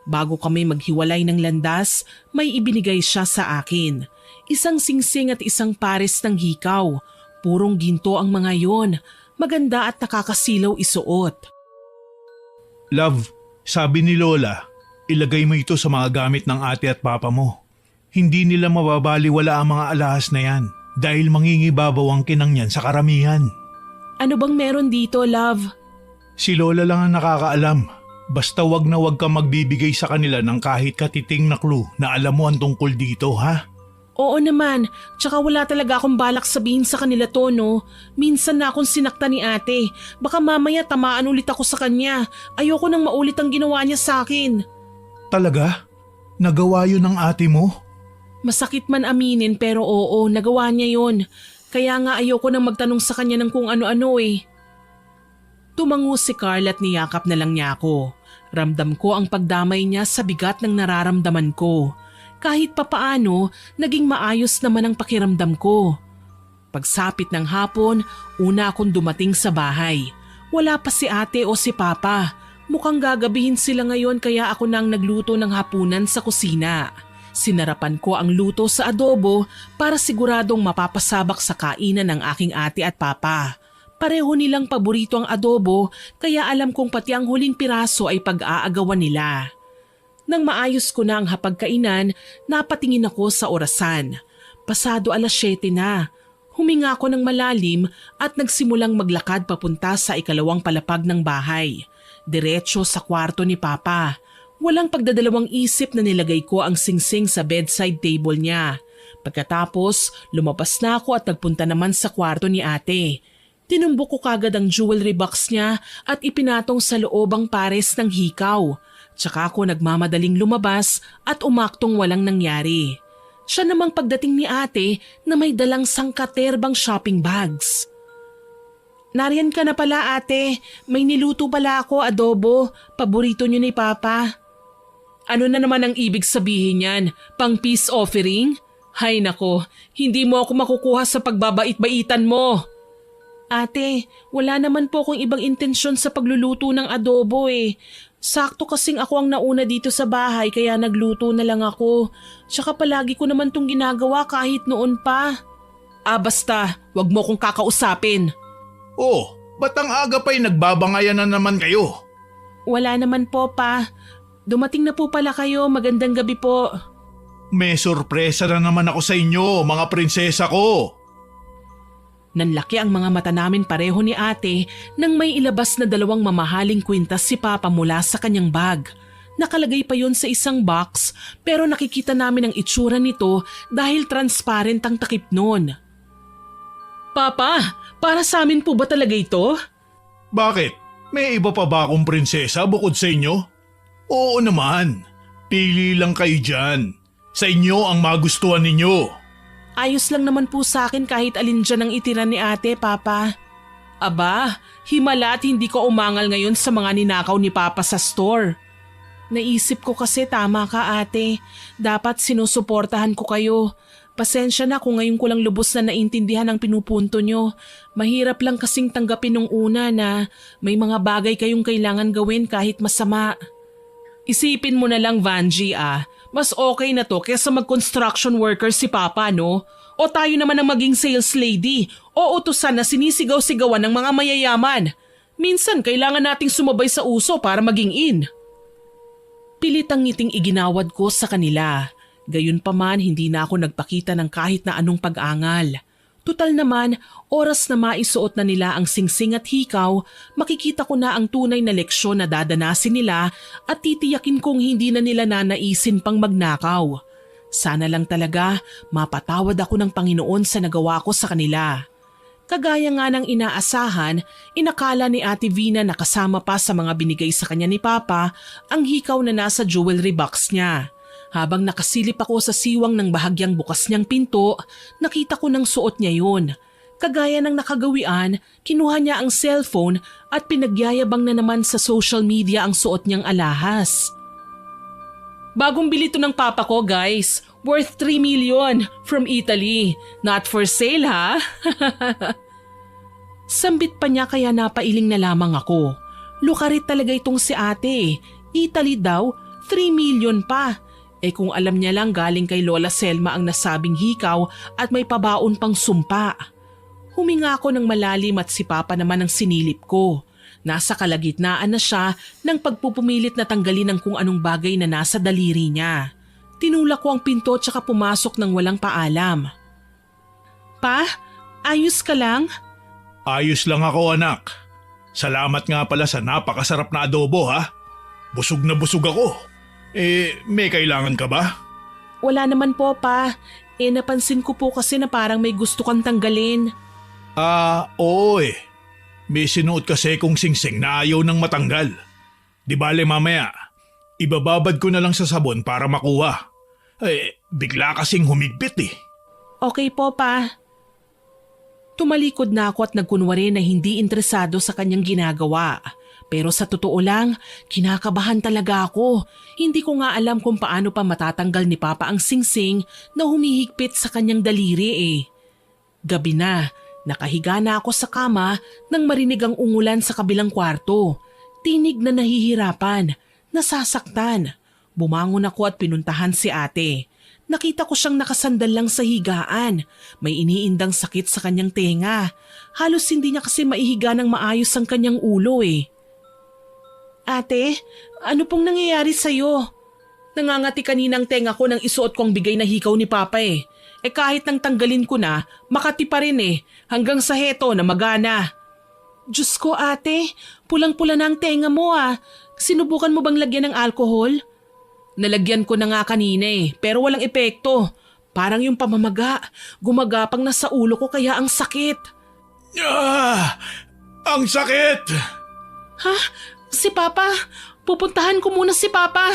Bago kami maghiwalay ng landas, may ibinigay siya sa akin. Isang singsing at isang pares ng hikaw. Purong ginto ang mga yon. Maganda at nakakasilaw isuot. Love, sabi ni Lola, ilagay mo ito sa mga gamit ng ate at papa mo. Hindi nila mababaliwala ang mga alahas na yan dahil mangingibabaw ang kinang yan sa karamihan. Ano bang meron dito, love? Si Lola lang ang nakakaalam. Basta wag na wag ka magbibigay sa kanila ng kahit katiting na clue na alam mo ang tungkol dito, ha? Oo naman, tsaka wala talaga akong balak sabihin sa kanila to, no? Minsan na akong sinakta ni ate. Baka mamaya tamaan ulit ako sa kanya. Ayoko nang maulit ang ginawa niya sa akin. Talaga? Nagawa yun ng ate mo? Masakit man aminin pero oo, nagawa niya yun. Kaya nga ayoko nang magtanong sa kanya ng kung ano-ano eh. Tumango si Carl at niyakap na lang niya ako. Ramdam ko ang pagdamay niya sa bigat ng nararamdaman ko. Kahit papaano, naging maayos naman ang pakiramdam ko. Pagsapit ng hapon, una akong dumating sa bahay. Wala pa si ate o si papa. Mukhang gagabihin sila ngayon kaya ako nang nagluto ng hapunan sa kusina. Sinarapan ko ang luto sa adobo para siguradong mapapasabak sa kainan ng aking ate at papa. Pareho nilang paborito ang adobo kaya alam kong pati ang huling piraso ay pag-aagawan nila. Nang maayos ko na ang hapagkainan, napatingin ako sa orasan. Pasado 7:00 na. Huminga ako ng malalim at nagsimulang maglakad papunta sa ikalawang palapag ng bahay. Diretso sa kwarto ni Papa. Walang pagdadalawang isip na nilagay ko ang singsing sa bedside table niya. Pagkatapos, lumabas na ako at nagpunta naman sa kwarto ni ate. Tinumbok ko kagad ang jewelry box niya at ipinatong sa loob ang pares ng hikaw. Tsaka ako nagmamadaling lumabas at umaktong walang nangyari. Siya namang pagdating ni ate na may dalang sangkaterbang shopping bags. Nariyan ka na pala ate, may niluto pala ako adobo, paborito niyo ni Papa. Ano na naman ang ibig sabihin yan? Pang peace offering? Hay nako, hindi mo ako makukuha sa pagbabait-baitan mo. Ate, wala naman po akong ibang intensyon sa pagluluto ng adobo eh. Sakto kasing ako ang nauna dito sa bahay kaya nagluto na lang ako. Tsaka palagi ko naman tong ginagawa kahit noon pa. Basta, wag mo kong kakausapin. Oh, ba't ang aga pa'y nagbabangayan na naman kayo? Wala naman po pa. Dumating na po pala kayo, magandang gabi po. May sorpresa na naman ako sa inyo, mga prinsesa ko. Nanlaki ang mga mata namin pareho ni ate nang may ilabas na 2 mamahaling kwintas si Papa mula sa kanyang bag. Nakalagay pa yon sa isang box pero nakikita namin ang itsura nito dahil transparent ang takip nun. Papa, para sa amin po ba talaga ito? Bakit? May iba pa ba akong prinsesa bukod sa inyo? Oo naman. Pili lang kayo dyan. Sa inyo ang magustuhan ninyo. Ayos lang naman po sa akin kahit alin dyan ang itira ni ate, Papa. Aba, himala at hindi ko umangal ngayon sa mga ninakaw ni Papa sa store. Naisip ko kasi tama ka ate, dapat sinusuportahan ko kayo. Pasensya na kung ngayon ko lang lubos na naintindihan ang pinupunto nyo. Mahirap lang kasing tanggapin nung una na may mga bagay kayong kailangan gawin kahit masama. Isipin mo na lang Vanji mas okay na to kaysa mag-construction worker si Papa no? O tayo naman ang maging sales lady o utusan na sinisigaw-sigawan ng mga mayayaman. Minsan kailangan nating sumabay sa uso para maging in. Pilit ang ngiting iginawad ko sa kanila. Gayunpaman hindi na ako nagpakita ng kahit na anong pag-angal. Tutal naman, oras na maisuot na nila ang singsing at hikaw, makikita ko na ang tunay na leksyon na dadanasin nila at titiyakin kong hindi na nila nanaisin pang magnakaw. Sana lang talaga mapatawad ako ng Panginoon sa nagawa ko sa kanila. Kagaya nga ng inaasahan, inakala ni Ate Vina na kasama pa sa mga binigay sa kanya ni Papa ang hikaw na nasa jewelry box niya. Habang nakasilip ako sa siwang ng bahagyang bukas niyang pinto, nakita ko ng suot niya yun. Kagaya ng nakagawian, kinuha niya ang cellphone at pinagyayabang na naman sa social media ang suot niyang alahas. Bagong bili to ng Papa ko guys, worth 3 million from Italy. Not for sale ha? Sambit pa niya kaya napailing na lamang ako. Lukarit talaga itong si ate. Italy daw, 3 million pa. Kung alam niya lang galing kay Lola Selma ang nasabing hikaw at may pabaon pang sumpa. Huminga ako ng malalim at si Papa naman ang sinilip ko. Nasa kalagitnaan na siya ng pagpupumilit na tanggalin ang kung anong bagay na nasa daliri niya. Tinulak ko ang pinto tsaka pumasok ng walang paalam. Pa, ayos ka lang? Ayos lang ako anak. Salamat nga pala sa napakasarap na adobo ha. Busog na busog ako. May kailangan ka ba? Wala naman po pa. Napansin ko po kasi na parang may gusto kang tanggalin. Oo May sinuot kasi kong singsing na ayaw nang matanggal. Di bale mamaya, ibababad ko na lang sa sabon para makuha. Bigla kasing humigpit Okay po pa. Tumalikod na ako at nagkunwari na hindi interesado sa kanyang ginagawa. Pero sa totoo lang, kinakabahan talaga ako. Hindi ko nga alam kung paano pa matatanggal ni Papa ang singsing na humihigpit sa kanyang daliri Gabi na, nakahiga na ako sa kama nang marinig ang ungulan sa kabilang kwarto. Tinig na nahihirapan, nasasaktan. Bumangon ako at pinuntahan si ate. Nakita ko siyang nakasandal lang sa higaan. May iniindang sakit sa kanyang tenga. Halos hindi niya kasi maihiga ng maayos ang kanyang ulo Ate, ano pong nangyayari sa'yo? Nangangati kanina ang tenga ko nang isuot ko ang bigay na hikaw ni Papa kahit nang tanggalin ko na, makati pa rin hanggang sa heto na magana. Diyos ko ate, pulang-pula na ang tenga mo Sinubukan mo bang lagyan ng alcohol? Nalagyan ko na nga kanina pero walang epekto. Parang yung pamamaga, gumagapang na sa ulo ko kaya ang sakit. Ang sakit! Ha? Si Papa? Pupuntahan ko muna si Papa.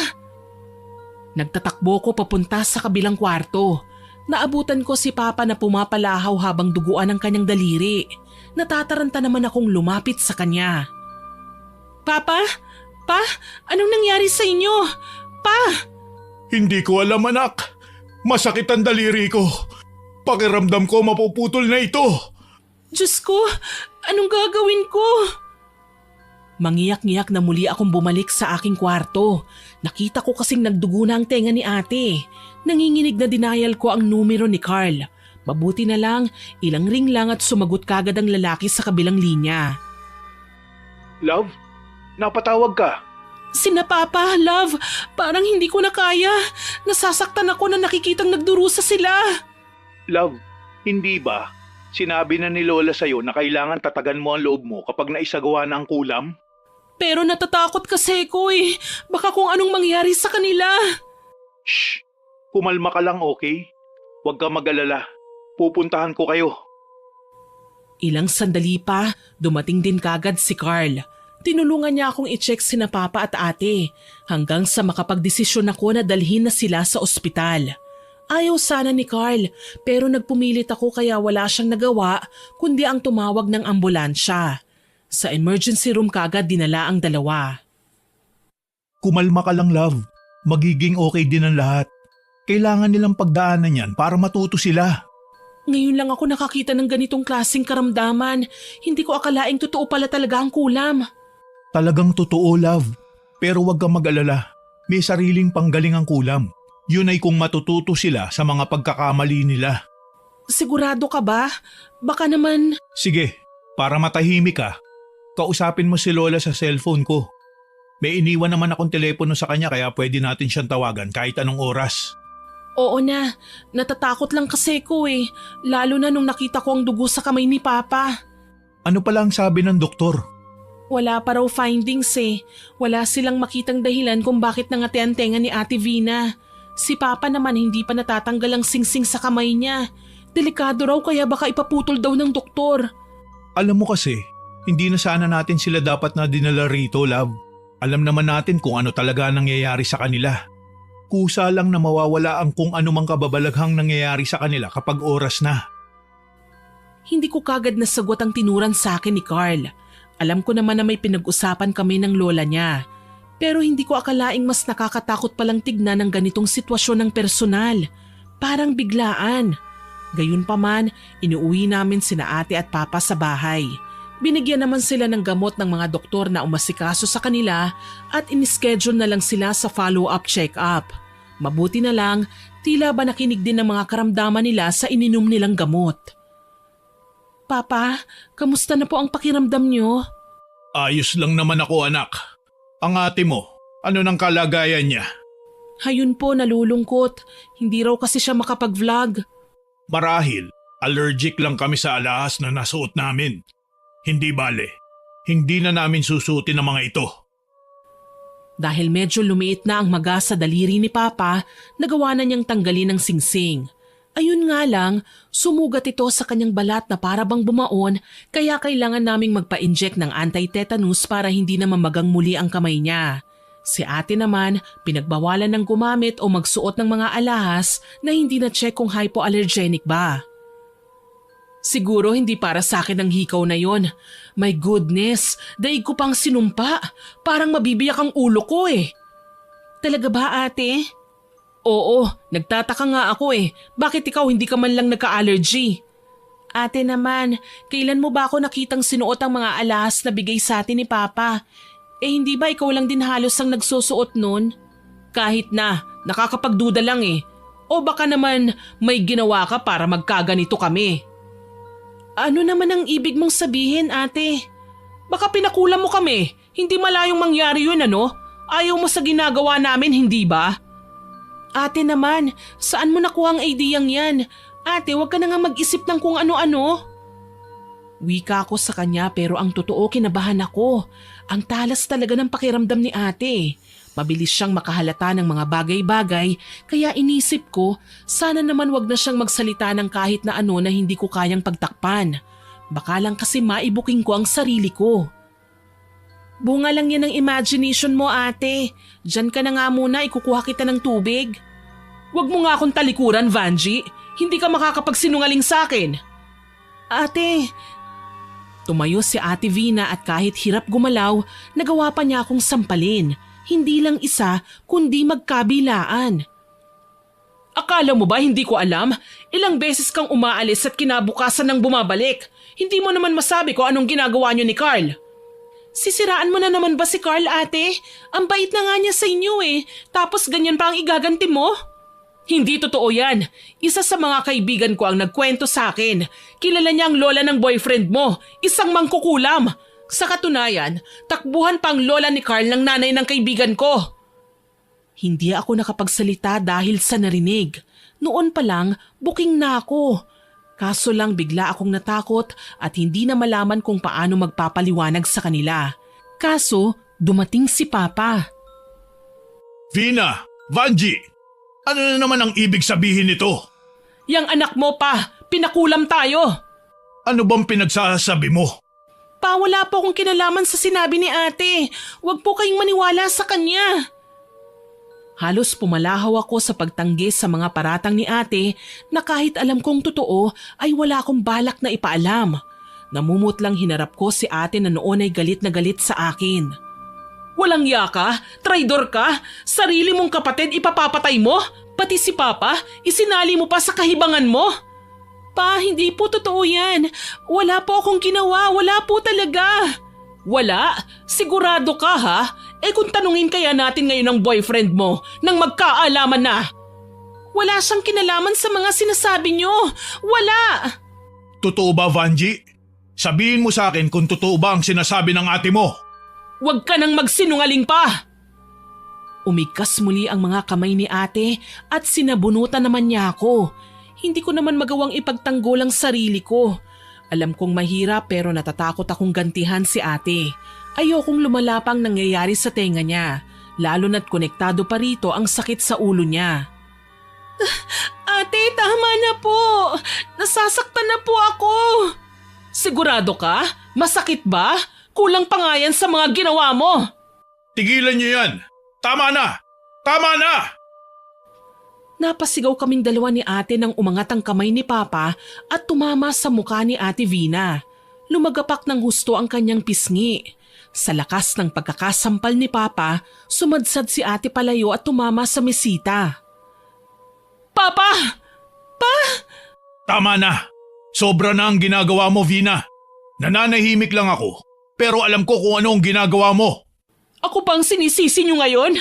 Nagtatakbo ko papunta sa kabilang kwarto. Naabutan ko si Papa na pumapalahaw habang duguan ang kanyang daliri. Natataranta naman akong lumapit sa kanya. Papa? Pa? Anong nangyari sa inyo? Pa? Hindi ko alam anak. Masakit ang daliri ko. Pakiramdam ko mapuputol na ito. Diyos ko, anong gagawin ko? Mangiyak-ngiyak na muli akong bumalik sa aking kwarto. Nakita ko kasing nagdugo na ang tenga ni ate. Nanginginig na denial ko ang numero ni Carl. Mabuti na lang, ilang ring lang at sumagot kagad ang lalaki sa kabilang linya. Love, napatawag ka. Sina Papa, Love, parang hindi ko na kaya. Nasasaktan ako na nakikitang nagdurusa sila. Love, hindi ba? Sinabi na ni Lola sa'yo na kailangan tatagan mo ang loob mo kapag naisagawa na ang kulam? Pero natatakot kasi ko eh. Baka kung anong mangyari sa kanila. Shh! Kumalma ka lang, okay? Huwag ka mag-alala. Pupuntahan ko kayo. Ilang sandali pa, dumating din kagad si Carl. Tinulungan niya akong i-check sina Papa at Ate hanggang sa makapagdesisyon ako na dalhin na sila sa ospital. Ayaw sana ni Carl pero nagpumilit ako kaya wala siyang nagawa kundi ang tumawag ng ambulansya. Sa emergency room kagad dinala ang dalawa. Kumalma ka lang, love. Magiging okay din ang lahat. Kailangan nilang pagdaanan yan para matuto sila. Ngayon lang ako nakakita ng ganitong klaseng karamdaman. Hindi ko akalaing totoo pala talaga ang kulam. Talagang totoo, love. Pero huwag kang mag-alala. May sariling panggaling ang kulam. Yun ay kung matututo sila sa mga pagkakamali nila. Sigurado ka ba? Baka naman… Sige, para matahimik ka, kausapin mo si Lola sa cellphone ko. May iniwan naman akong telepono sa kanya kaya pwede natin siyang tawagan kahit anong oras. Oo na, natatakot lang kasi ko eh. Lalo na nung nakita ko ang dugo sa kamay ni Papa. Ano pala ang sabi ng doktor? Wala pa raw findings eh. Wala silang makitang dahilan kung bakit nangati ang tenga ni Ate Vina. Si Papa naman hindi pa natatanggal ang singsing sa kamay niya. Delikado raw kaya baka ipaputol daw ng doktor. Alam mo kasi, hindi na sana natin sila dapat na dinala rito, love. Alam naman natin kung ano talaga nangyayari sa kanila. Kusa lang na mawawala ang kung anumang kababalaghang nangyayari sa kanila kapag oras na. Hindi ko kagad nasagot ang tinuran sa akin ni Carl. Alam ko naman na may pinag-usapan kami ng lola niya. Pero hindi ko akalaing mas nakakatakot palang tignan ng ganitong sitwasyon ng personal. Parang biglaan. Gayunpaman, inuuwi namin sina Ate at Papa sa bahay. Binigyan naman sila ng gamot ng mga doktor na umasikaso sa kanila at inischedule na lang sila sa follow-up check-up. Mabuti na lang, tila ba nakinig din ng mga karamdaman nila sa ininom nilang gamot. Papa, kamusta na po ang pakiramdam niyo? Ayos lang naman ako, anak. Ang ate mo, ano nang kalagayan niya? Hayun po, nalulungkot. Hindi raw kasi siya makapag-vlog. Marahil, allergic lang kami sa alahas na nasuot namin. Hindi bale, hindi na namin susutin ang mga ito. Dahil medyo lumiit na ang maga sa daliri ni Papa, nagawa na niyang tanggalin ang singsing. Ayun nga lang, sumugat ito sa kanyang balat na para bang bumaon kaya kailangan naming magpa-inject ng anti-tetanus para hindi na mamagang muli ang kamay niya. Si Ate naman, pinagbawalan ng gumamit o magsuot ng mga alahas na hindi na-check kung hypoallergenic ba. Siguro hindi para sa akin ang hikaw na yon. My goodness, daig ko pang sinumpa. Parang mabibiyak ang ulo ko eh. Talaga ba, Ate? Oo, nagtataka nga ako eh. Bakit ikaw hindi ka man lang nagka-allergy? Ate naman, kailan mo ba ako nakitang sinuot ang mga alahas na bigay sa atin ni Papa? Eh hindi ba ikaw lang din halos ang nagsusuot nun? Kahit na, nakakapagduda lang eh. O baka naman may ginawa ka para magkaganito kami. Ano naman ang ibig mong sabihin, Ate? Baka pinakulam mo kami. Hindi malayong mangyari yun, ano? Ayaw mo sa ginagawa namin, hindi ba? Ate naman, saan mo nakuha ang ideyang yan? Ate, huwag ka na nga mag-isip ng kung ano-ano. Wika ko sa kanya pero ang totoo kinabahan ako. Ang talas talaga ng pakiramdam ni Ate. Mabilis siyang makahalata ng mga bagay-bagay kaya inisip ko sana naman wag na siyang magsalita ng kahit na ano na hindi ko kayang pagtakpan. Baka lang kasi maibuking ko ang sarili ko. Bunga lang yan ng imagination mo, Ate. Diyan ka na nga muna, ikukuha kita ng tubig. Huwag mo nga akong talikuran, Vanji. Hindi ka makakapagsinungaling sa akin. Ate… Tumayo si Ate Vina at kahit hirap gumalaw, nagawa pa niya akong sampalin. Hindi lang isa, kundi magkabilaan. Akala mo ba hindi ko alam? Ilang beses kang umaalis at kinabukasan ng bumabalik. Hindi mo naman masabi ko anong ginagawa niyo ni Carl. Sisiraan mo na naman ba si Carl, Ate? Ang bait na nga niya sa inyo eh. Tapos ganyan pa ang igaganti mo? Hindi totoo yan. Isa sa mga kaibigan ko ang nagkwento sa akin. Kilala niya ang lola ng boyfriend mo. Isang mangkukulam. Sa katunayan, takbuhan pa ang lola ni Carl ng nanay ng kaibigan ko. Hindi ako nakapagsalita dahil sa narinig. Noon pa lang, booking na ako. Kaso lang bigla akong natakot at hindi na malaman kung paano magpapaliwanag sa kanila. Kaso, dumating si Papa. Vina, Vanji, ano na naman ang ibig sabihin nito? Yang anak mo pa, pinakulam tayo. Ano bang pinagsasabi mo? Pa, wala po akong kinalaman sa sinabi ni ate. Huwag po kayong maniwala sa kanya. Halos pumalahaw ako sa pagtanggi sa mga paratang ni ate na kahit alam kong totoo ay wala akong balak na ipaalam. Namumutlang hinarap ko si ate na noon ay galit na galit sa akin. Walang ya ka? Traidor ka? Sarili mong kapatid ipapapatay mo? Pati si Papa, isinali mo pa sa kahibangan mo? Pa, hindi po totoo yan. Wala po akong ginawa, wala po talaga. Wala? Sigurado ka ha? Kung tanungin kaya natin ngayon ang boyfriend mo nang magkaalaman na. Wala siyang kinalaman sa mga sinasabi niyo. Wala! Totoo ba, Vanji? Sabihin mo sa akin kung totoo ba ang sinasabi ng ate mo. Huwag ka nang magsinungaling pa! Umigkas muli ang mga kamay ni ate at sinabunutan naman niya ako. Hindi ko naman magawang ipagtanggol ang sarili ko. Alam kong mahirap pero natatakot akong gantihan si ate. Ayokong lumalapang nangyayari sa tenga niya, lalo na't konektado pa rito ang sakit sa ulo niya. Ate, tama na po. Nasasaktan na po ako. Sigurado ka? Masakit ba? Kulang pa nga yan sa mga ginawa mo. Tigilan niyo yan! Tama na! Tama na! Napasigaw kaming dalawa ni ate nang umangat ang kamay ni Papa at tumama sa mukha ni Ate Vina. Lumagapak ng husto ang kanyang pisngi. Sa lakas ng pagkakasampal ni Papa, sumadsad si ate palayo at tumama sa mesita. Papa! Pa! Tama na! Sobra na ang ginagawa mo, Vina. Nananahimik lang ako, pero alam ko kung ano ang ginagawa mo. Ako bang sinisisi niyo ngayon?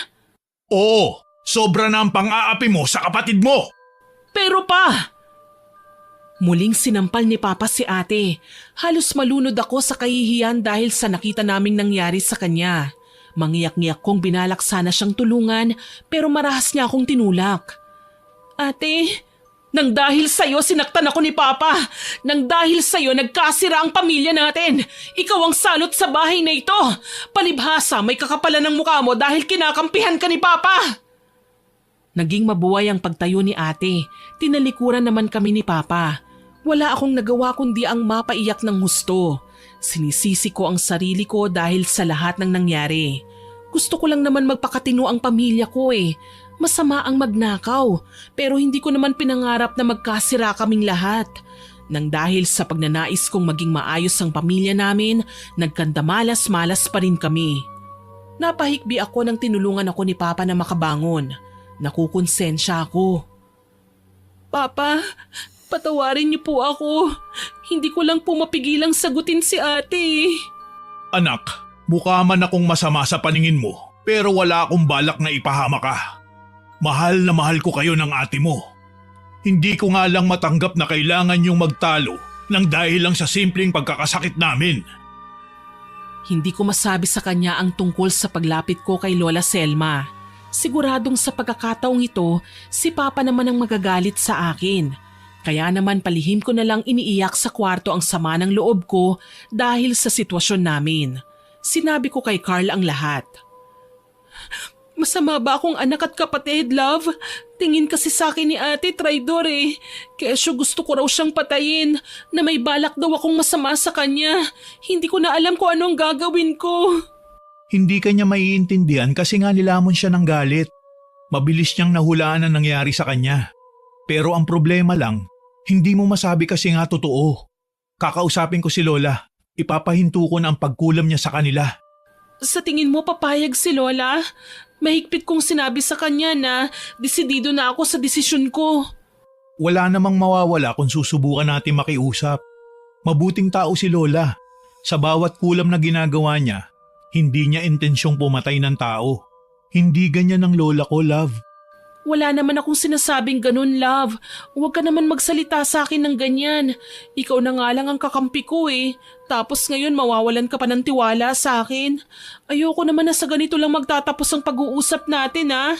Oo, sobra na ang pang-aapi mo sa kapatid mo. Pero pa! Muling sinampal ni Papa si ate. Halos malunod ako sa kahihiyan dahil sa nakita naming nangyari sa kanya. Mangiyak-ngiyak kong binalak sana siyang tulungan pero marahas niya akong tinulak. Ate, nang dahil sa'yo sinaktan ako ni Papa. Nang dahil sa'yo nagkasira ang pamilya natin. Ikaw ang salot sa bahay na ito. Palibhasa may kakapalan ng mukha mo dahil kinakampihan ka ni Papa. Naging mabuhay ang pagtayo ni ate. Tinalikuran naman kami ni Papa. Wala akong nagawa kundi ang mapaiyak ng husto. Sinisisi ko ang sarili ko dahil sa lahat ng nangyari. Gusto ko lang naman magpakatino ang pamilya ko eh. Masama ang magnakaw, pero hindi ko naman pinangarap na magkasira kaming lahat. Nang dahil sa pagnanais kong maging maayos ang pamilya namin, nagkandamalas-malas pa rin kami. Napahikbi ako nang tinulungan ako ni Papa na makabangon. Nakukonsensya ako. Papa, patawarin niyo po ako. Hindi ko lang po mapigilang sagutin si ate. Anak, mukha man akong masama sa paningin mo, pero wala akong balak na ipahama ka. Mahal na mahal ko kayo ng ate mo. Hindi ko nga lang matanggap na kailangan yung magtalo nang dahil lang sa simpleng pagkakasakit namin. Hindi ko masabi sa kanya ang tungkol sa paglapit ko kay Lola Selma. Siguradong sa pagkakataong ito, si Papa naman ang magagalit sa akin. Kaya naman palihim ko na lang iniiyak sa kwarto ang sama ng loob ko dahil sa sitwasyon namin. Sinabi ko kay Carl ang lahat. Masama ba akong anak at kapatid, love? Tingin kasi sa akin ni ate, traidor eh. Kesyo gusto ko raw siyang patayin, na may balak daw akong masama sa kanya. Hindi ko na alam kung anong gagawin ko. Hindi ka niya maiintindihan kasi nga nilamon siya ng galit. Mabilis niyang nahulaan ang nangyari sa kanya. Pero ang problema lang, hindi mo masabi kasi nga totoo. Kakausapin ko si Lola. Ipapahinto ko na ang pagkulam niya sa kanila. Sa tingin mo papayag si Lola? Mahigpit kong sinabi sa kanya na desidido na ako sa desisyon ko. Wala namang mawawala kung susubukan natin makiusap. Mabuting tao si Lola. Sa bawat kulam na ginagawa niya, hindi niya intensyong pumatay ng tao. Hindi ganyan ang lola ko, love. Wala naman akong sinasabing ganun, love. Huwag ka naman magsalita sa akin ng ganyan. Ikaw na nga lang ang kakampi ko eh. Tapos ngayon mawawalan ka pa ng tiwala sa akin. Ayoko naman na sa ganito lang magtatapos ang pag-uusap natin ah.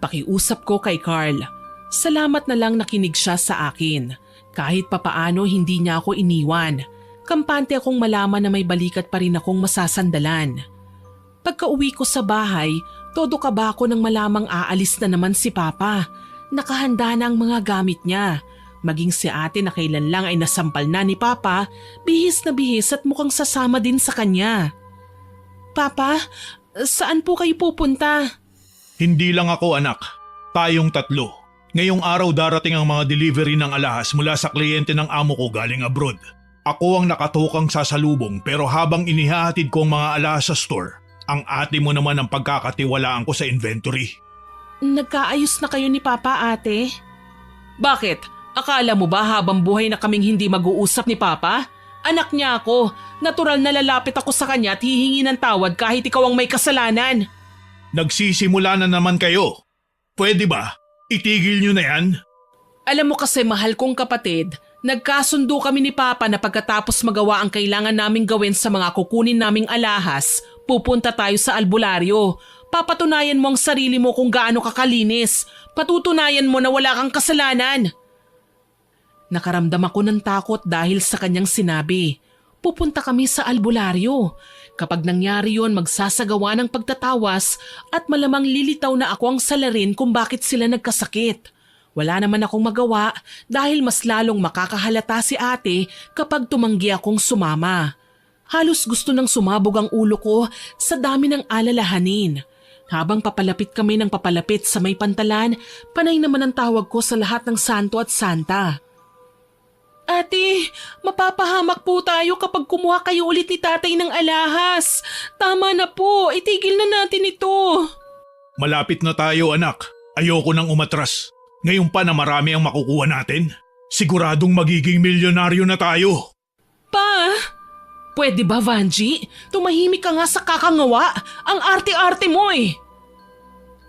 Pakiusap ko kay Carl. Salamat na lang nakinig siya sa akin. Kahit papaano hindi niya ako iniwan. Kampante akong malaman na may balikat pa rin akong masasandalan. Pagka-uwi ko sa bahay, todo kaba ako nang malamang aalis na naman si Papa. Nakahanda na ang mga gamit niya. Maging si ate na kailan lang ay nasampal na ni Papa, bihis na bihis at mukhang sasama din sa kanya. Papa, saan po kayo pupunta? Hindi lang ako anak, tayong tatlo. Ngayong araw darating ang mga delivery ng alahas mula sa kliyente ng amo ko galing abroad. Ako ang nakatukang sasalubong pero habang inihahatid ko ang mga alahas sa store, ang ate mo naman ang pagkakatiwalaan ko sa inventory. Nagkaayos na kayo ni Papa, ate? Bakit? Akala mo ba habang buhay na kaming hindi mag-uusap ni Papa? Anak niya ako. Natural na lalapit ako sa kanya at hihingi ng tawad kahit ikaw ang may kasalanan. Nagsisimula na naman kayo. Pwede ba? Itigil nyo na yan? Alam mo kasi mahal kong kapatid, nagkasundo kami ni Papa na pagkatapos magawa ang kailangan naming gawin sa mga kukunin naming alahas, pupunta tayo sa albularyo. Papatunayan mo ang sarili mo kung gaano kakalinis. Patutunayan mo na wala kang kasalanan. Nakaramdam ako ng takot dahil sa kanyang sinabi. Pupunta kami sa albularyo. Kapag nangyari yon, magsasagawa ng pagtatawas at malamang lilitaw na ako ang salarin kung bakit sila nagkasakit. Wala naman akong magawa dahil mas lalong makakahalata si ate kapag tumanggi akong sumama. Halos gusto nang sumabog ang ulo ko sa dami ng alalahanin. Habang papalapit kami ng papalapit sa may pantalan, panay naman ang tawag ko sa lahat ng santo at santa. Ate, mapapahamak po tayo kapag kumuha kayo ulit ni tatay ng alahas. Tama na po, itigil na natin ito. Malapit na tayo anak. Ayoko nang umatras. Ngayon pa na marami ang makukuha natin. Siguradong magiging milyonaryo na tayo. Pa, pwede ba Vanji? Tumahimik ka nga sa kakangawa. Ang arte-arte mo eh.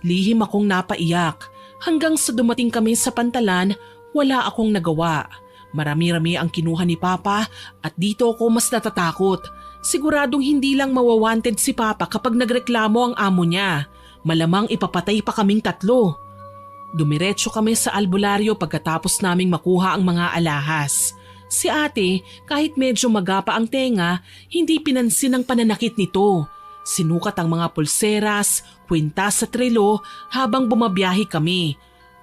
Lihim akong napaiyak. Hanggang sa dumating kami sa pantalan, wala akong nagawa. Marami-rami ang kinuha ni Papa at dito ako mas natatakot. Siguradong hindi lang mawawanted si Papa kapag nagreklamo ang amo niya. Malamang ipapatay pa kaming tatlo. Dumiretso kami sa albularyo pagkatapos naming makuha ang mga alahas. Si ate, kahit medyo magapa ang tenga, hindi pinansin ang pananakit nito. Sinukat ang mga pulseras, kwintas sa trelo habang bumabiyahe kami.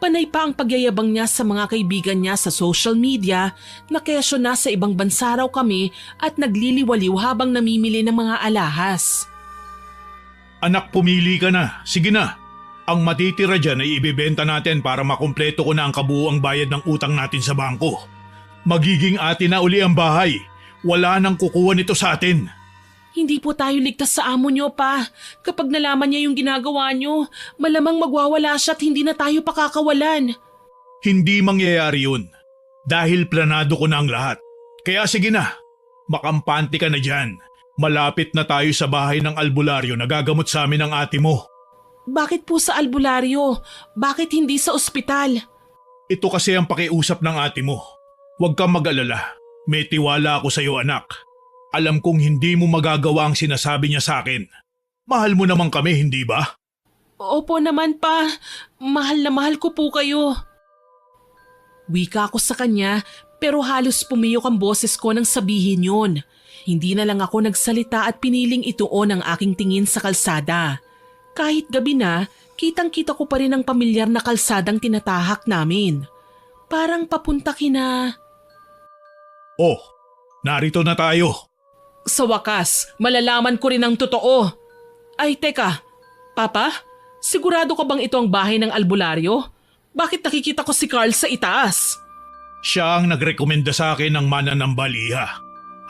Panay pa ang pagyayabang niya sa mga kaibigan niya sa social media na kesyo na sa ibang bansa raw kami at nagliliwaliw habang namimili ng mga alahas. Anak, pumili ka na. Sige na. Ang matitira dyan ay ibebenta natin para makumpleto ko na ang kabuuang bayad ng utang natin sa bangko. Magiging atin na uli ang bahay. Wala nang kukuha nito sa atin. Hindi po tayo ligtas sa amo niyo pa. Kapag nalaman niya yung ginagawa niyo, malamang magwawala siya at hindi na tayo pakakawalan. Hindi mangyayari yun. Dahil planado ko na ang lahat. Kaya sige na, makampante ka na dyan. Malapit na tayo sa bahay ng albularyo na gagamot sa amin ng ate mo. Bakit po sa albularyo? Bakit hindi sa ospital? Ito kasi ang pakiusap ng ate mo. Huwag kang mag-alala. May tiwala ako sa iyo anak. Alam kong hindi mo magagawa ang sinasabi niya sa akin. Mahal mo naman kami, hindi ba? Opo naman pa. Mahal na mahal ko po kayo. Wika ako sa kanya pero halos pumiyok ang boses ko nang sabihin yun. Hindi na lang ako nagsalita at piniling ituon ang aking tingin sa kalsada. Kahit gabi na, kitang-kita ko pa rin ang pamilyar na kalsadang tinatahak namin. Parang papunta kina... Oh, narito na tayo. Sa wakas, malalaman ko rin ang totoo. Ay teka, Papa, sigurado ka bang ito ang bahay ng albularyo? Bakit nakikita ko si Carl sa itaas? Siya ang nagrekomenda sa akin ng mananambaliha.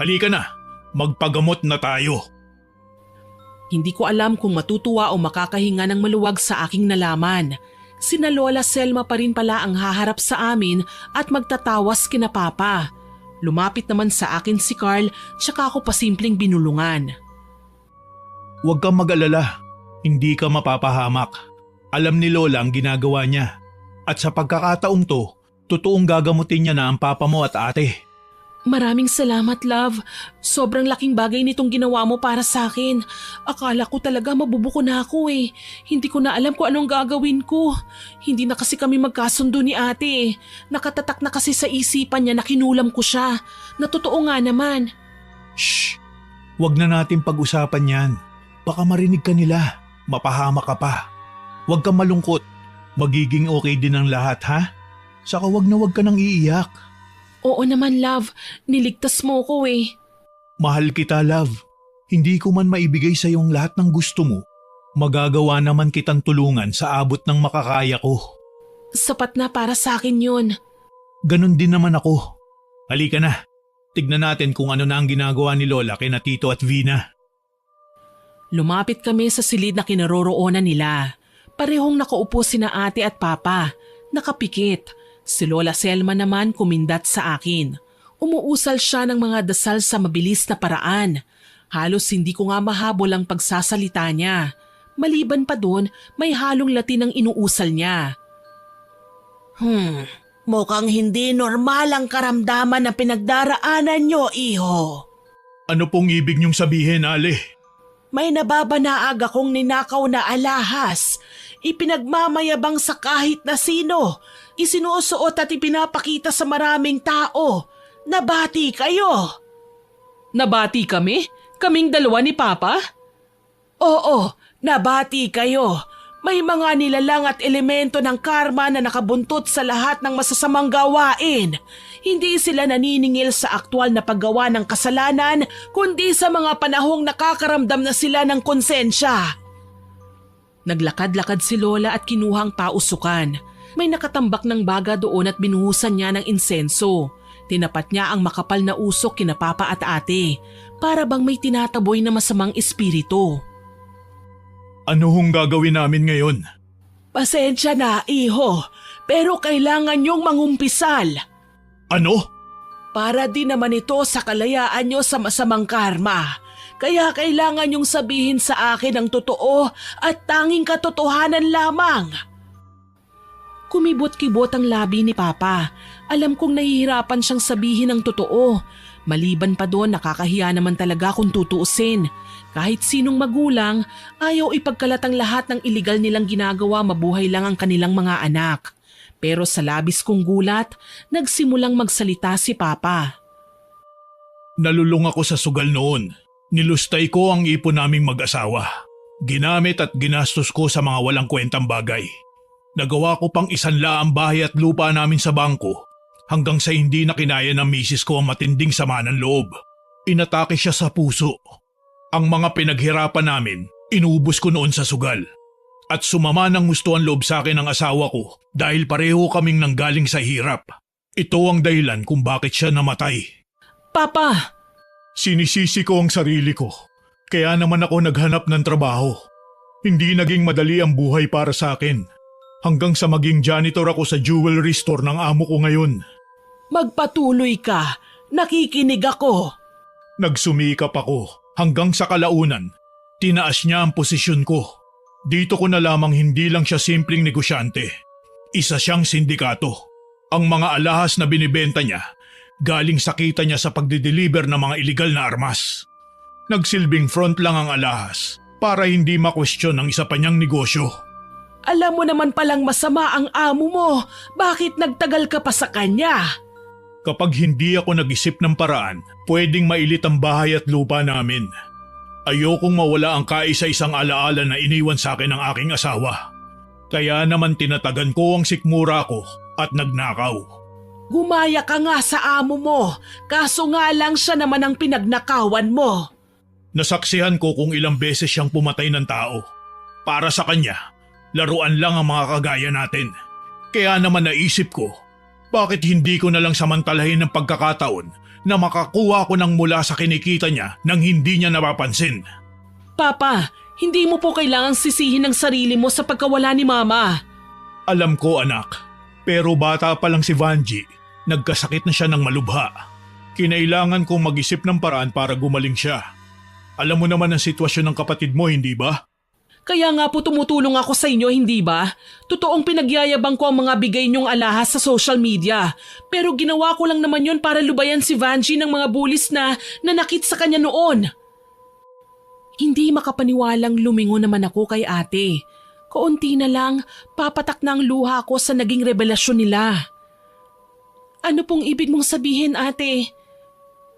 Halika na, magpagamot na tayo. Hindi ko alam kung matutuwa o makakahinga ng maluwag sa aking nalaman. Sina Lola Selma pa rin pala ang haharap sa amin at magtatawas kina Papa. Lumapit naman sa akin si Carl tsaka ako pasimpleng binulungan. Huwag kang mag-alala, hindi ka mapapahamak. Alam ni Lola ang ginagawa niya. At sa pagkakataong to, totoong gagamutin niya na ang papa mo at ate. Maraming salamat, love. Sobrang laking bagay nitong ginawa mo para sa akin. Akala ko talaga mabubuko na ako eh. Hindi ko na alam kung anong gagawin ko. Hindi na kasi kami magkasundo ni ate. Nakatatak na kasi sa isipan niya na kinulam ko siya. Na totoo nga naman. Shh! Huwag na natin pag-usapan yan. Baka marinig ka nila. Mapahama ka pa. Huwag kang malungkot. Magiging okay din ang lahat, ha? Saka wag na wag ka nang iiyak. Oo naman, love. Niligtas mo ko eh. Mahal kita, love. Hindi ko man maibigay sa iyong lahat ng gusto mo. Magagawa naman kitang tulungan sa abot ng makakaya ko. Sapat na para sa akin yun. Ganon din naman ako. Halika na. Tignan natin kung ano na ang ginagawa ni Lola kina Tito at Vina. Lumapit kami sa silid na kinaroroonan nila. Parehong nakaupo sina ate at papa. Nakapikit. Si Lola Selma naman kumindat sa akin. Umuusal siya ng mga dasal sa mabilis na paraan. Halos hindi ko nga mahabol ang pagsasalita niya. Maliban pa doon, may halong Latin ang inuusal niya. Mukhang hindi normal ang karamdaman na pinagdaraanan nyo, iho. Ano pong ibig niyong sabihin, Ale? May nababanaag akong ninakaw na alahas. Ipinagmamayabang sa kahit na sino. Isinusuot at ipinapakita sa maraming tao. Nabati kayo. Nabati kami? Kaming dalawa ni Papa? Oo, nabati kayo. May mga nilalang at elemento ng karma na nakabuntot sa lahat ng masasamang gawain. Hindi sila naniningil sa aktwal na paggawa ng kasalanan, kundi sa mga panahong nakakaramdam na sila ng konsensya. Naglakad-lakad si Lola at kinuhang pausukan. May nakatambak ng baga doon at binuhusan niya ng insenso. Tinapat niya ang makapal na usok kina Papa at ate, para bang may tinataboy na masamang espiritu. Ano hong gagawin namin ngayon? Pasensya na, iho, pero kailangan niyong mangumpisal. Ano? Para din naman ito sa kalayaan niyo sa masamang karma. Kaya kailangan niyong sabihin sa akin ang totoo at tanging katotohanan lamang. Kumibot-kibot ang labi ni Papa. Alam kong nahihirapan siyang sabihin ang totoo. Maliban pa doon, nakakahiya naman talaga kung tutuusin. Kahit sinong magulang, ayaw ipagkalat ang lahat ng iligal nilang ginagawa, mabuhay lang ang kanilang mga anak. Pero sa labis kong gulat, nagsimulang magsalita si Papa. Nalulung ako sa sugal noon. Nilustay ko ang ipon naming mag-asawa. Ginamit at ginastos ko sa mga walang kwentang bagay. Nagawa ko pang isanla ang bahay at lupa namin sa bangko hanggang sa hindi na kinaya ng misis ko ang matinding sama ng loob. Inatake siya sa puso. Ang mga pinaghirapan namin, inubos ko noon sa sugal. At sumama ng gusto ang loob sa akin ng asawa ko dahil pareho kaming nanggaling sa hirap. Ito ang dahilan kung bakit siya namatay. Papa! Sinisisi ko ang sarili ko. Kaya naman ako naghanap ng trabaho. Hindi naging madali ang buhay para sa akin. Hanggang sa maging janitor ako sa jewelry store ng amo ko ngayon. Magpatuloy ka. Nakikinig ako. Nagsumikap ako hanggang sa kalaunan. Tinaas niya ang posisyon ko. Dito ko na lamang hindi lang siya simpleng negosyante. Isa siyang sindikato. Ang mga alahas na binibenta niya, galing sa kita niya sa pagdideliver ng mga iligal na armas. Nagsilbing front lang ang alahas para hindi makwestiyon ang isa pa niyang negosyo. Alam mo naman palang masama ang amo mo. Bakit nagtagal ka pa sa kanya? Kapag hindi ako nag-isip ng paraan, pwedeng mailit ang bahay at lupa namin. Ayokong mawala ang kaisa-isang alaala na iniwan sa akin ng aking asawa. Kaya naman tinatagan ko ang sikmura ko at nagnakaw. Gumaya ka nga sa amo mo. Kaso nga lang siya naman ang pinagnakawan mo. Nasaksihan ko kung ilang beses siyang pumatay ng tao. Para sa kanya, laruan lang ang mga kagaya natin. Kaya naman naisip ko, bakit hindi ko na lang samantalahin ng pagkakataon na makakuha ko ng mula sa kinikita niya nang hindi niya napapansin. Papa, hindi mo po kailangang sisihin ang sarili mo sa pagkawala ni Mama. Alam ko anak, pero bata pa lang si Vanji, nagkasakit na siya ng malubha. Kinailangan kong mag-isip ng paraan para gumaling siya. Alam mo naman ang sitwasyon ng kapatid mo, hindi ba? Kaya nga po tumutulong ako sa inyo, hindi ba? Totoong pinagyayabang ko ang mga bigay niyong alahas sa social media. Pero ginawa ko lang naman yon para lubayan si Vanji ng mga bullies na nanakit sa kanya noon. Hindi makapaniwalang lumingon naman ako kay ate. Kaunti na lang, papatak na ang luha ko sa naging revelasyon nila. Ano pong ibig mong sabihin, ate?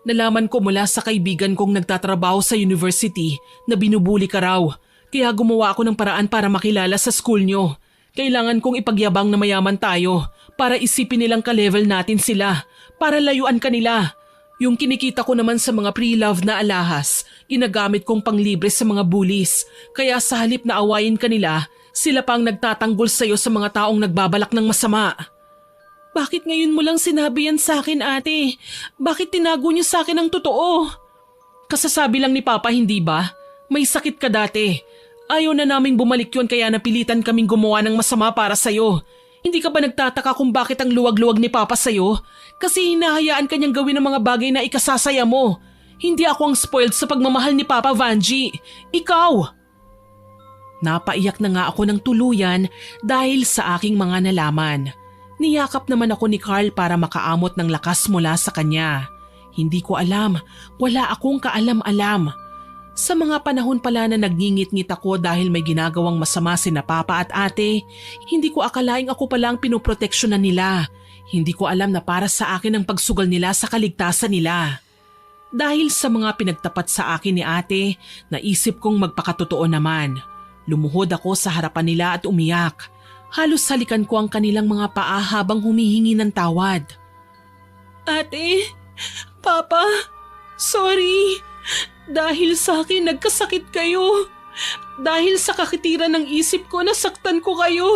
Nalaman ko mula sa kaibigan kong nagtatrabaho sa university na binubuli ka raw. Kaya gumawa ako ng paraan para makilala sa school nyo. Kailangan kong ipagyabang na mayaman tayo para isipin nilang ka-level natin sila, para layuan ka nila. Yung kinikita ko naman sa mga pre-love na alahas, ginagamit kong panglibre sa mga bullies. Kaya sa halip na awayin ka nila, sila pang nagtatanggol sa'yo sa mga taong nagbabalak ng masama. Bakit ngayon mo lang sinabi yan sa akin, ate? Bakit tinago niyo sa akin ang totoo? Kasasabi lang ni Papa, hindi ba? May sakit ka dati. Ayaw na naming bumalik yun kaya napilitan kaming gumawa ng masama para sa'yo. Hindi ka ba nagtataka kung bakit ang luwag-luwag ni Papa sa'yo? Kasi hinahayaan ka niyang gawin ang mga bagay na ikasasaya mo. Hindi ako ang spoiled sa pagmamahal ni Papa, Vanji. Ikaw! Napaiyak na nga ako ng tuluyan dahil sa aking mga nalaman. Niyakap naman ako ni Carl para makaamot ng lakas mula sa kanya. Hindi ko alam, wala akong kaalam-alam. Sa mga panahon pala na nagngingit-ngit ako dahil may ginagawang masama sina Papa at ate, hindi ko akalaing ako pala ang pinoproteksyonan nila. Hindi ko alam na para sa akin ang pagsugal nila sa kaligtasan nila. Dahil sa mga pinagtapat sa akin ni ate, naisip kong magpakatotoo naman. Lumuhod ako sa harapan nila at umiyak. Halos halikan ko ang kanilang mga paa habang humihingi ng tawad. Ate, Papa, sorry. Dahil sa akin nagkasakit kayo. Dahil sa kakitiran ng isip ko nasaktan ko kayo.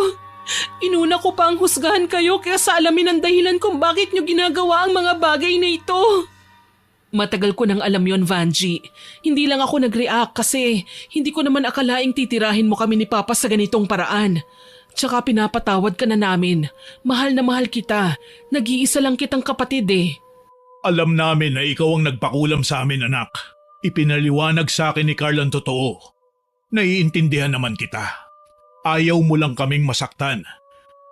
Inuna ko pa ang husgahan kayo kaysa alamin ang dahilan kung bakit nyo ginagawa ang mga bagay na ito. Matagal ko nang alam yon, Vanji. Hindi lang ako nag-react kasi hindi ko naman akalaing titirahin mo kami ni Papa sa ganitong paraan. Tsaka pinapatawad ka na namin. Mahal na mahal kita. Nag-iisa lang kitang kapatid eh. Alam namin na ikaw ang nagpakulam sa amin, anak. Ipinaliwanag sa akin ni Carl ang totoo. Naiintindihan naman kita. Ayaw mo lang kaming masaktan.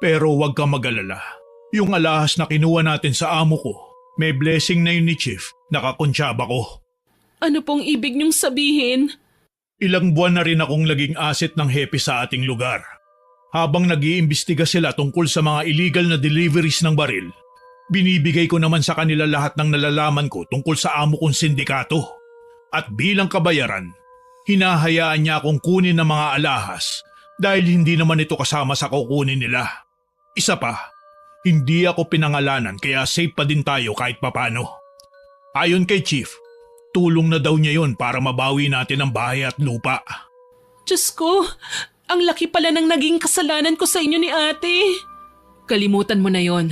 Pero huwag ka mag-alala. Yung alahas na kinuha natin sa amo ko, may blessing na yun ni Chief, nakakonsyaba ko. Ano pong ibig niyong sabihin? Ilang buwan na rin akong naging asset ng hepe sa ating lugar. Habang nag-iimbestiga sila tungkol sa mga illegal na deliveries ng baril, binibigay ko naman sa kanila lahat ng nalalaman ko tungkol sa amo kong sindikato. At bilang kabayaran, hinahayaan niya akong kunin ng mga alahas dahil hindi naman ito kasama sa kukunin nila. Isa pa, hindi ako pinangalanan kaya safe pa din tayo kahit papano. Ayon kay Chief, tulong na daw niya yon para mabawi natin ang bahay at lupa. Diyos ko, ang laki pala ng naging kasalanan ko sa inyo ni ate. Kalimutan mo na yon.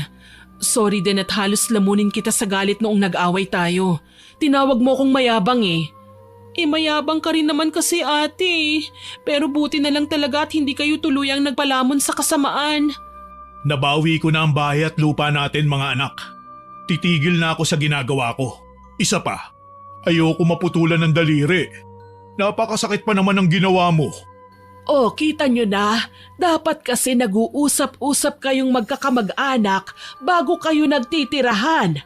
Sorry din at halos lamunin kita sa galit noong nag-away tayo. Tinawag mo akong mayabang eh. Mayabang ka rin naman kasi ate. Pero buti na lang talaga at hindi kayo tuluyang nagpalamon sa kasamaan. Nabawi ko na ang bahay at lupa natin, mga anak. Titigil na ako sa ginagawa ko. Isa pa, ayoko maputulan ng daliri. Napakasakit pa naman ang ginawa mo. Oh, kita nyo na, dapat kasi nag-uusap-usap kayong magkakamag-anak bago kayo nagtitirahan.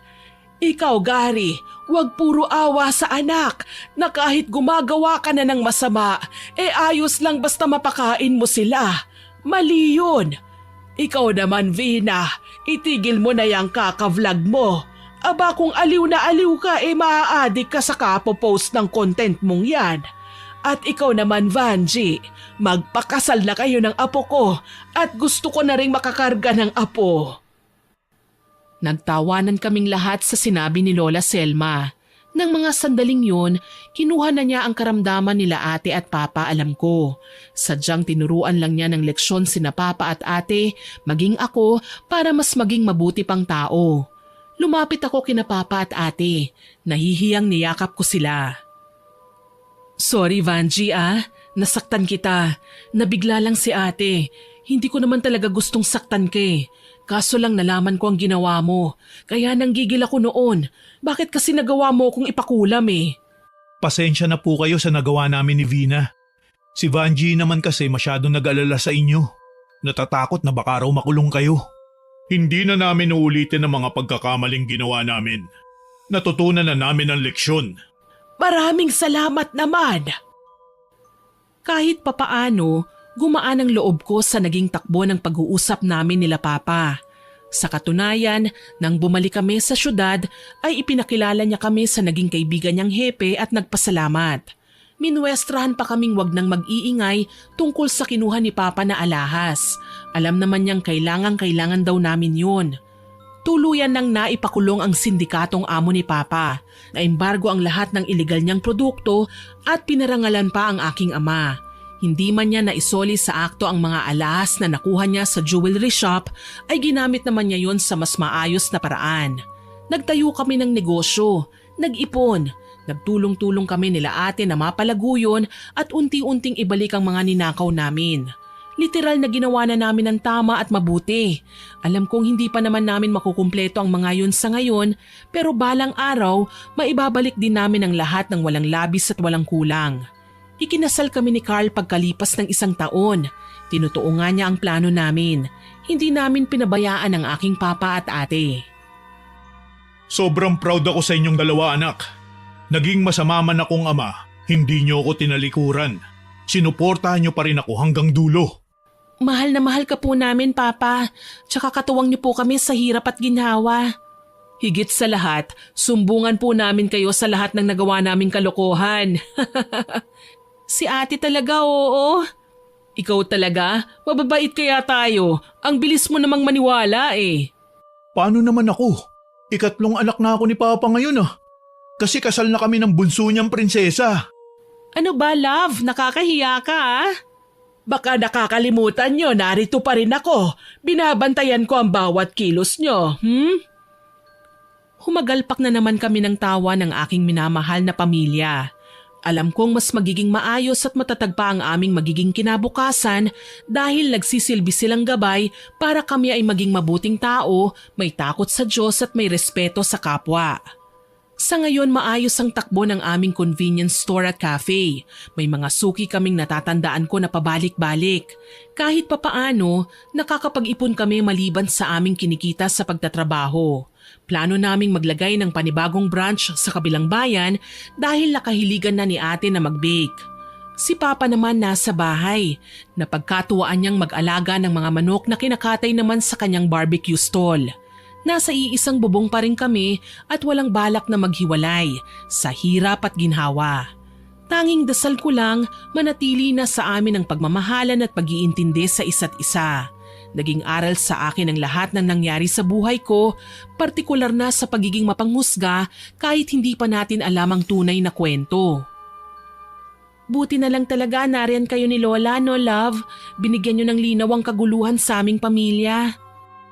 Ikaw, Gary, huwag puro awa sa anak na kahit gumagawa ka na ng masama, ayos lang basta mapakain mo sila. Mali yun. Ikaw naman, Vina, itigil mo na yung kaka-vlog mo. Aba kung aliw na aliw ka, maa-addict ka sa kapopost ng content mong yan. At ikaw naman, Vanji, magpakasal na kayo ng apo ko at gusto ko na rin makakarga ng apo. Nagtawanan kaming lahat sa sinabi ni Lola Selma. Nang mga sandaling yun, kinuha na niya ang karamdaman nila ate at papa, alam ko. Sadyang tinuruan lang niya ng leksyon sina papa at ate, maging ako para mas maging mabuti pang tao. Lumapit ako kina papa at ate, nahihiyang niyakap ko sila. Sorry Vanji nasaktan kita. Nabigla lang si ate. Hindi ko naman talaga gustong saktan ka eh. Kaso lang nalaman ko ang ginawa mo. Kaya nanggigil ako noon. Bakit kasi nagawa mo kung ipakulam eh? Pasensya na po kayo sa nagawa namin ni Vina. Si Vanji naman kasi masyadong nag-alala sa inyo. Natatakot na baka raw makulong kayo. Hindi na namin uulitin ang mga pagkakamaling ginawa namin. Natutunan na namin ang leksyon. Maraming salamat naman. Kahit papaano, gumaan ang loob ko sa naging takbo ng pag-uusap namin nila Papa. Sa katunayan, nang bumalik kami sa syudad ay ipinakilala niya kami sa naging kaibigan niyang hepe at nagpasalamat. Minwestrahan pa kaming wag nang mag-iingay tungkol sa kinuha ni Papa na alahas. Alam naman niyang kailangan daw namin yun. Tuluyan nang naipakulong ang sindikatong amo ni Papa. Naimbargo ang lahat ng iligal niyang produkto at pinarangalan pa ang aking ama. Hindi man niya naisoli sa akto ang mga alahas na nakuha niya sa jewelry shop ay ginamit naman niya yon sa mas maayos na paraan. Nagtayo kami ng negosyo, nag-ipon, nagtulong-tulong kami nila ate na mapalago yun at unti-unting ibalik ang mga ninakaw namin. Literal na ginawa na namin ang tama at mabuti. Alam kong hindi pa naman namin makukumpleto ang mga yun sa ngayon pero balang araw maibabalik din namin ang lahat ng walang labis at walang kulang. Ikinasal kami ni Carl pagkalipas ng 1 taon. Tinutuo nga niya ang plano namin. Hindi namin pinabayaan ang aking papa at ate. Sobrang proud ako sa inyong dalawa anak. Naging masama man akong ama, hindi niyo ako tinalikuran. Sinuportahan niyo pa rin ako hanggang dulo. Mahal na mahal ka po namin, Papa. Tsaka katuwang niyo po kami sa hirap at ginhawa. Higit sa lahat, sumbungan po namin kayo sa lahat ng nagawa naming kalokohan. Si ate talaga, oo. Ikaw talaga? Mababait kaya tayo. Ang bilis mo namang maniwala eh. Paano naman ako? 3 anak na ako ni Papa ngayon ah. Kasi kasal na kami ng bunso niyang prinsesa. Ano ba, love? Nakakahiya ka ah? Baka nakakalimutan nyo, narito pa rin ako. Binabantayan ko ang bawat kilos nyo, Humagalpak na naman kami ng tawa ng aking minamahal na pamilya. Alam kong mas magiging maayos at matatag pa ang aming magiging kinabukasan dahil nagsisilbi silang gabay para kami ay maging mabuting tao, may takot sa Diyos at may respeto sa kapwa. Sa ngayon maayos ang takbo ng aming convenience store at cafe. May mga suki kaming natatandaan ko na pabalik-balik. Kahit papaano, nakakapag-ipon kami maliban sa aming kinikita sa pagtatrabaho. Plano naming maglagay ng panibagong branch sa kabilang bayan dahil nakahiligan na ni ate na mag-bake. Si Papa naman nasa bahay. Napagkatuwaan niyang mag-alaga ng mga manok na kinakatay naman sa kanyang barbecue stall. Nasa iisang bubong pa rin kami at walang balak na maghiwalay sa hirap at ginhawa. Tanging dasal ko lang manatili na sa amin ang pagmamahalan at pag-iintindi sa isa't isa. Naging aral sa akin ang lahat ng nangyari sa buhay ko, partikular na sa pagiging mapanghusga kahit hindi pa natin alam ang tunay na kwento. Buti na lang talaga nariyan kayo ni Lola, no love? Binigyan niyo ng linaw ang kaguluhan sa aming pamilya.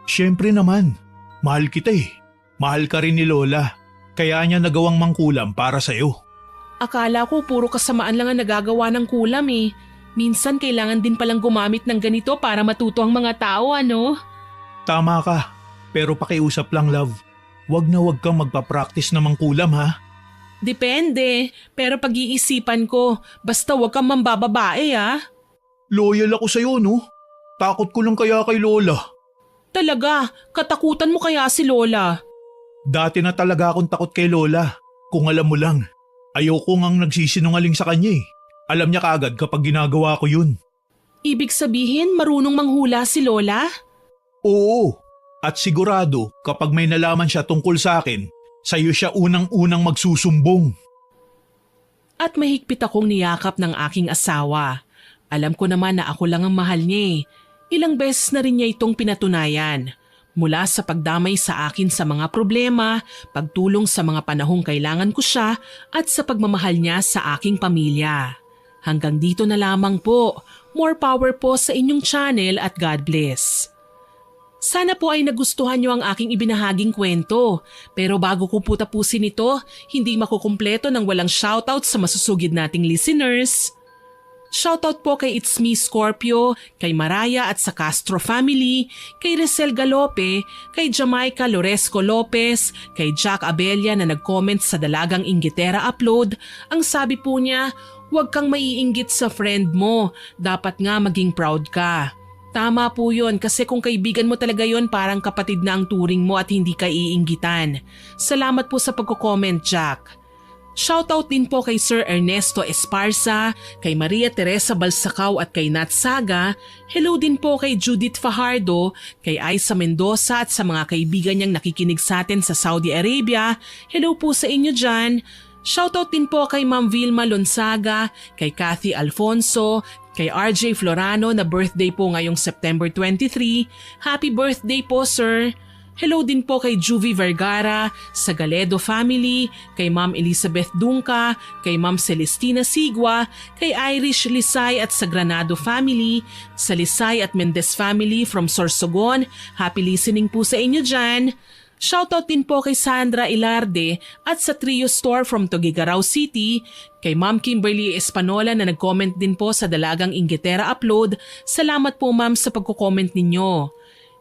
Siyempre naman, mahal kita eh. Mahal ka rin ni Lola, kaya niya nagawang mangkulam para sa'yo. Akala ko puro kasamaan lang ang nagagawa ng kulam eh. Minsan kailangan din palang gumamit ng ganito para matuto ang mga tao, ano? Tama ka, pero pakiusap lang love. Wag na wag kang magpa-practice na mangkulam ha. Depende, pero pag-iisipan ko, basta wag kang mambababae ha. Loyal ako sa'yo no? Takot ko lang kaya kay Lola. Talaga, katakutan mo kaya si Lola? Dati na talaga akong takot kay Lola. Kung alam mo lang, ayoko ngang nagsisinungaling sa kanya eh. Alam niya kaagad kapag ginagawa ko yun. Ibig sabihin marunong manghula si Lola? Oo, at sigurado kapag may nalaman siya tungkol sa akin, sa'yo siya unang-unang magsusumbong. At mahigpit akong niyakap ng aking asawa. Alam ko naman na ako lang ang mahal niya eh. Ilang beses na rin niya itong pinatunayan. Mula sa pagdamay sa akin sa mga problema, pagtulong sa mga panahong kailangan ko siya at sa pagmamahal niya sa aking pamilya. Hanggang dito na lamang po. More power po sa inyong channel at God bless. Sana po ay nagustuhan niyo ang aking ibinahaging kwento. Pero bago ko po tapusin ito, hindi makukumpleto ng walang shoutout sa masusugid nating listeners. Shoutout po kay It's Me Scorpio, kay Maraya at sa Castro family, kay Resel Galope, kay Jamaica Loresco Lopez, kay Jack Abella na nag-comment sa Dalagang Inggitera upload. Ang sabi po niya, huwag kang maiinggit sa friend mo, dapat nga maging proud ka. Tama po yun kasi kung kaibigan mo talaga yun parang kapatid na ang turing mo at hindi ka iinggitan. Salamat po sa pagko-comment, Jack. Shoutout din po kay Sir Ernesto Esparza, kay Maria Teresa Balsacao at kay Nat Saga. Hello din po kay Judith Fajardo, kay Aiza Mendoza at sa mga kaibigan niyang nakikinig sa atin sa Saudi Arabia. Hello po sa inyo dyan. Shoutout din po kay Ma'am Vilma Lonsaga, kay Kathy Alfonso, kay RJ Florano na birthday po ngayong September 23. Happy birthday po, sir! Hello din po kay Juvie Vergara, sa Galedo family, kay Ma'am Elizabeth Dunca, kay Ma'am Celestina Sigua, kay Irish Lisay at sa Granado family, sa Lisay at Mendez family from Sorsogon. Happy listening po sa inyo dyan. Shoutout din po kay Sandra Ilarde at sa Trio Store from Tuguegarao City, kay Ma'am Kimberly Espanola na nag-comment din po sa Dalagang Inggitera Upload. Salamat po ma'am sa pagko-comment ninyo.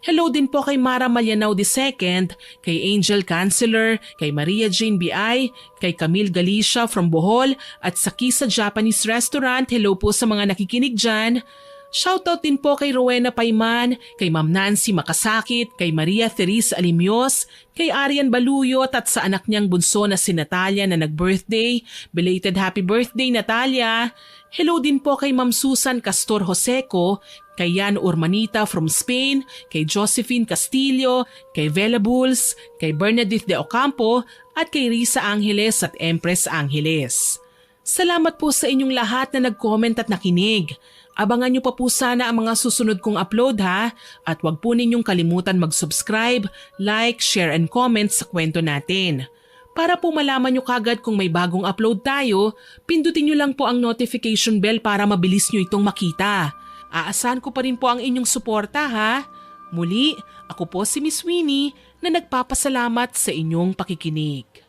Hello din po kay Mara Malyanao II, kay Angel Canceller, kay Maria Jane B.I., kay Camille Galicia from Bohol at sa Kisa Japanese Restaurant. Hello po sa mga nakikinig dyan. Shoutout din po kay Rowena Payman, kay Ma'am Nancy Makasakit, kay Maria Therese Alimios, kay Arian Baluyot at sa anak niyang bunso na si Natalia na nag-birthday. Belated happy birthday, Natalia! Hello din po kay Ma'am Susan Castor Joseco, kay Yan Urmanita from Spain, kay Josephine Castillo, kay Vela Bulls, kay Bernadette de Ocampo at kay Risa Angeles at Empress Angeles. Salamat po sa inyong lahat na nag-comment at nakinig. Abangan nyo pa po sana ang mga susunod kong upload ha, at huwag po ninyong kalimutan mag-subscribe, like, share and comment sa kwento natin. Para po malaman nyo kagad kung may bagong upload tayo, pindutin nyo lang po ang notification bell para mabilis nyo itong makita. Aasahan ko pa rin po ang inyong suporta ha. Muli, ako po si Miss Winnie na nagpapasalamat sa inyong pakikinig.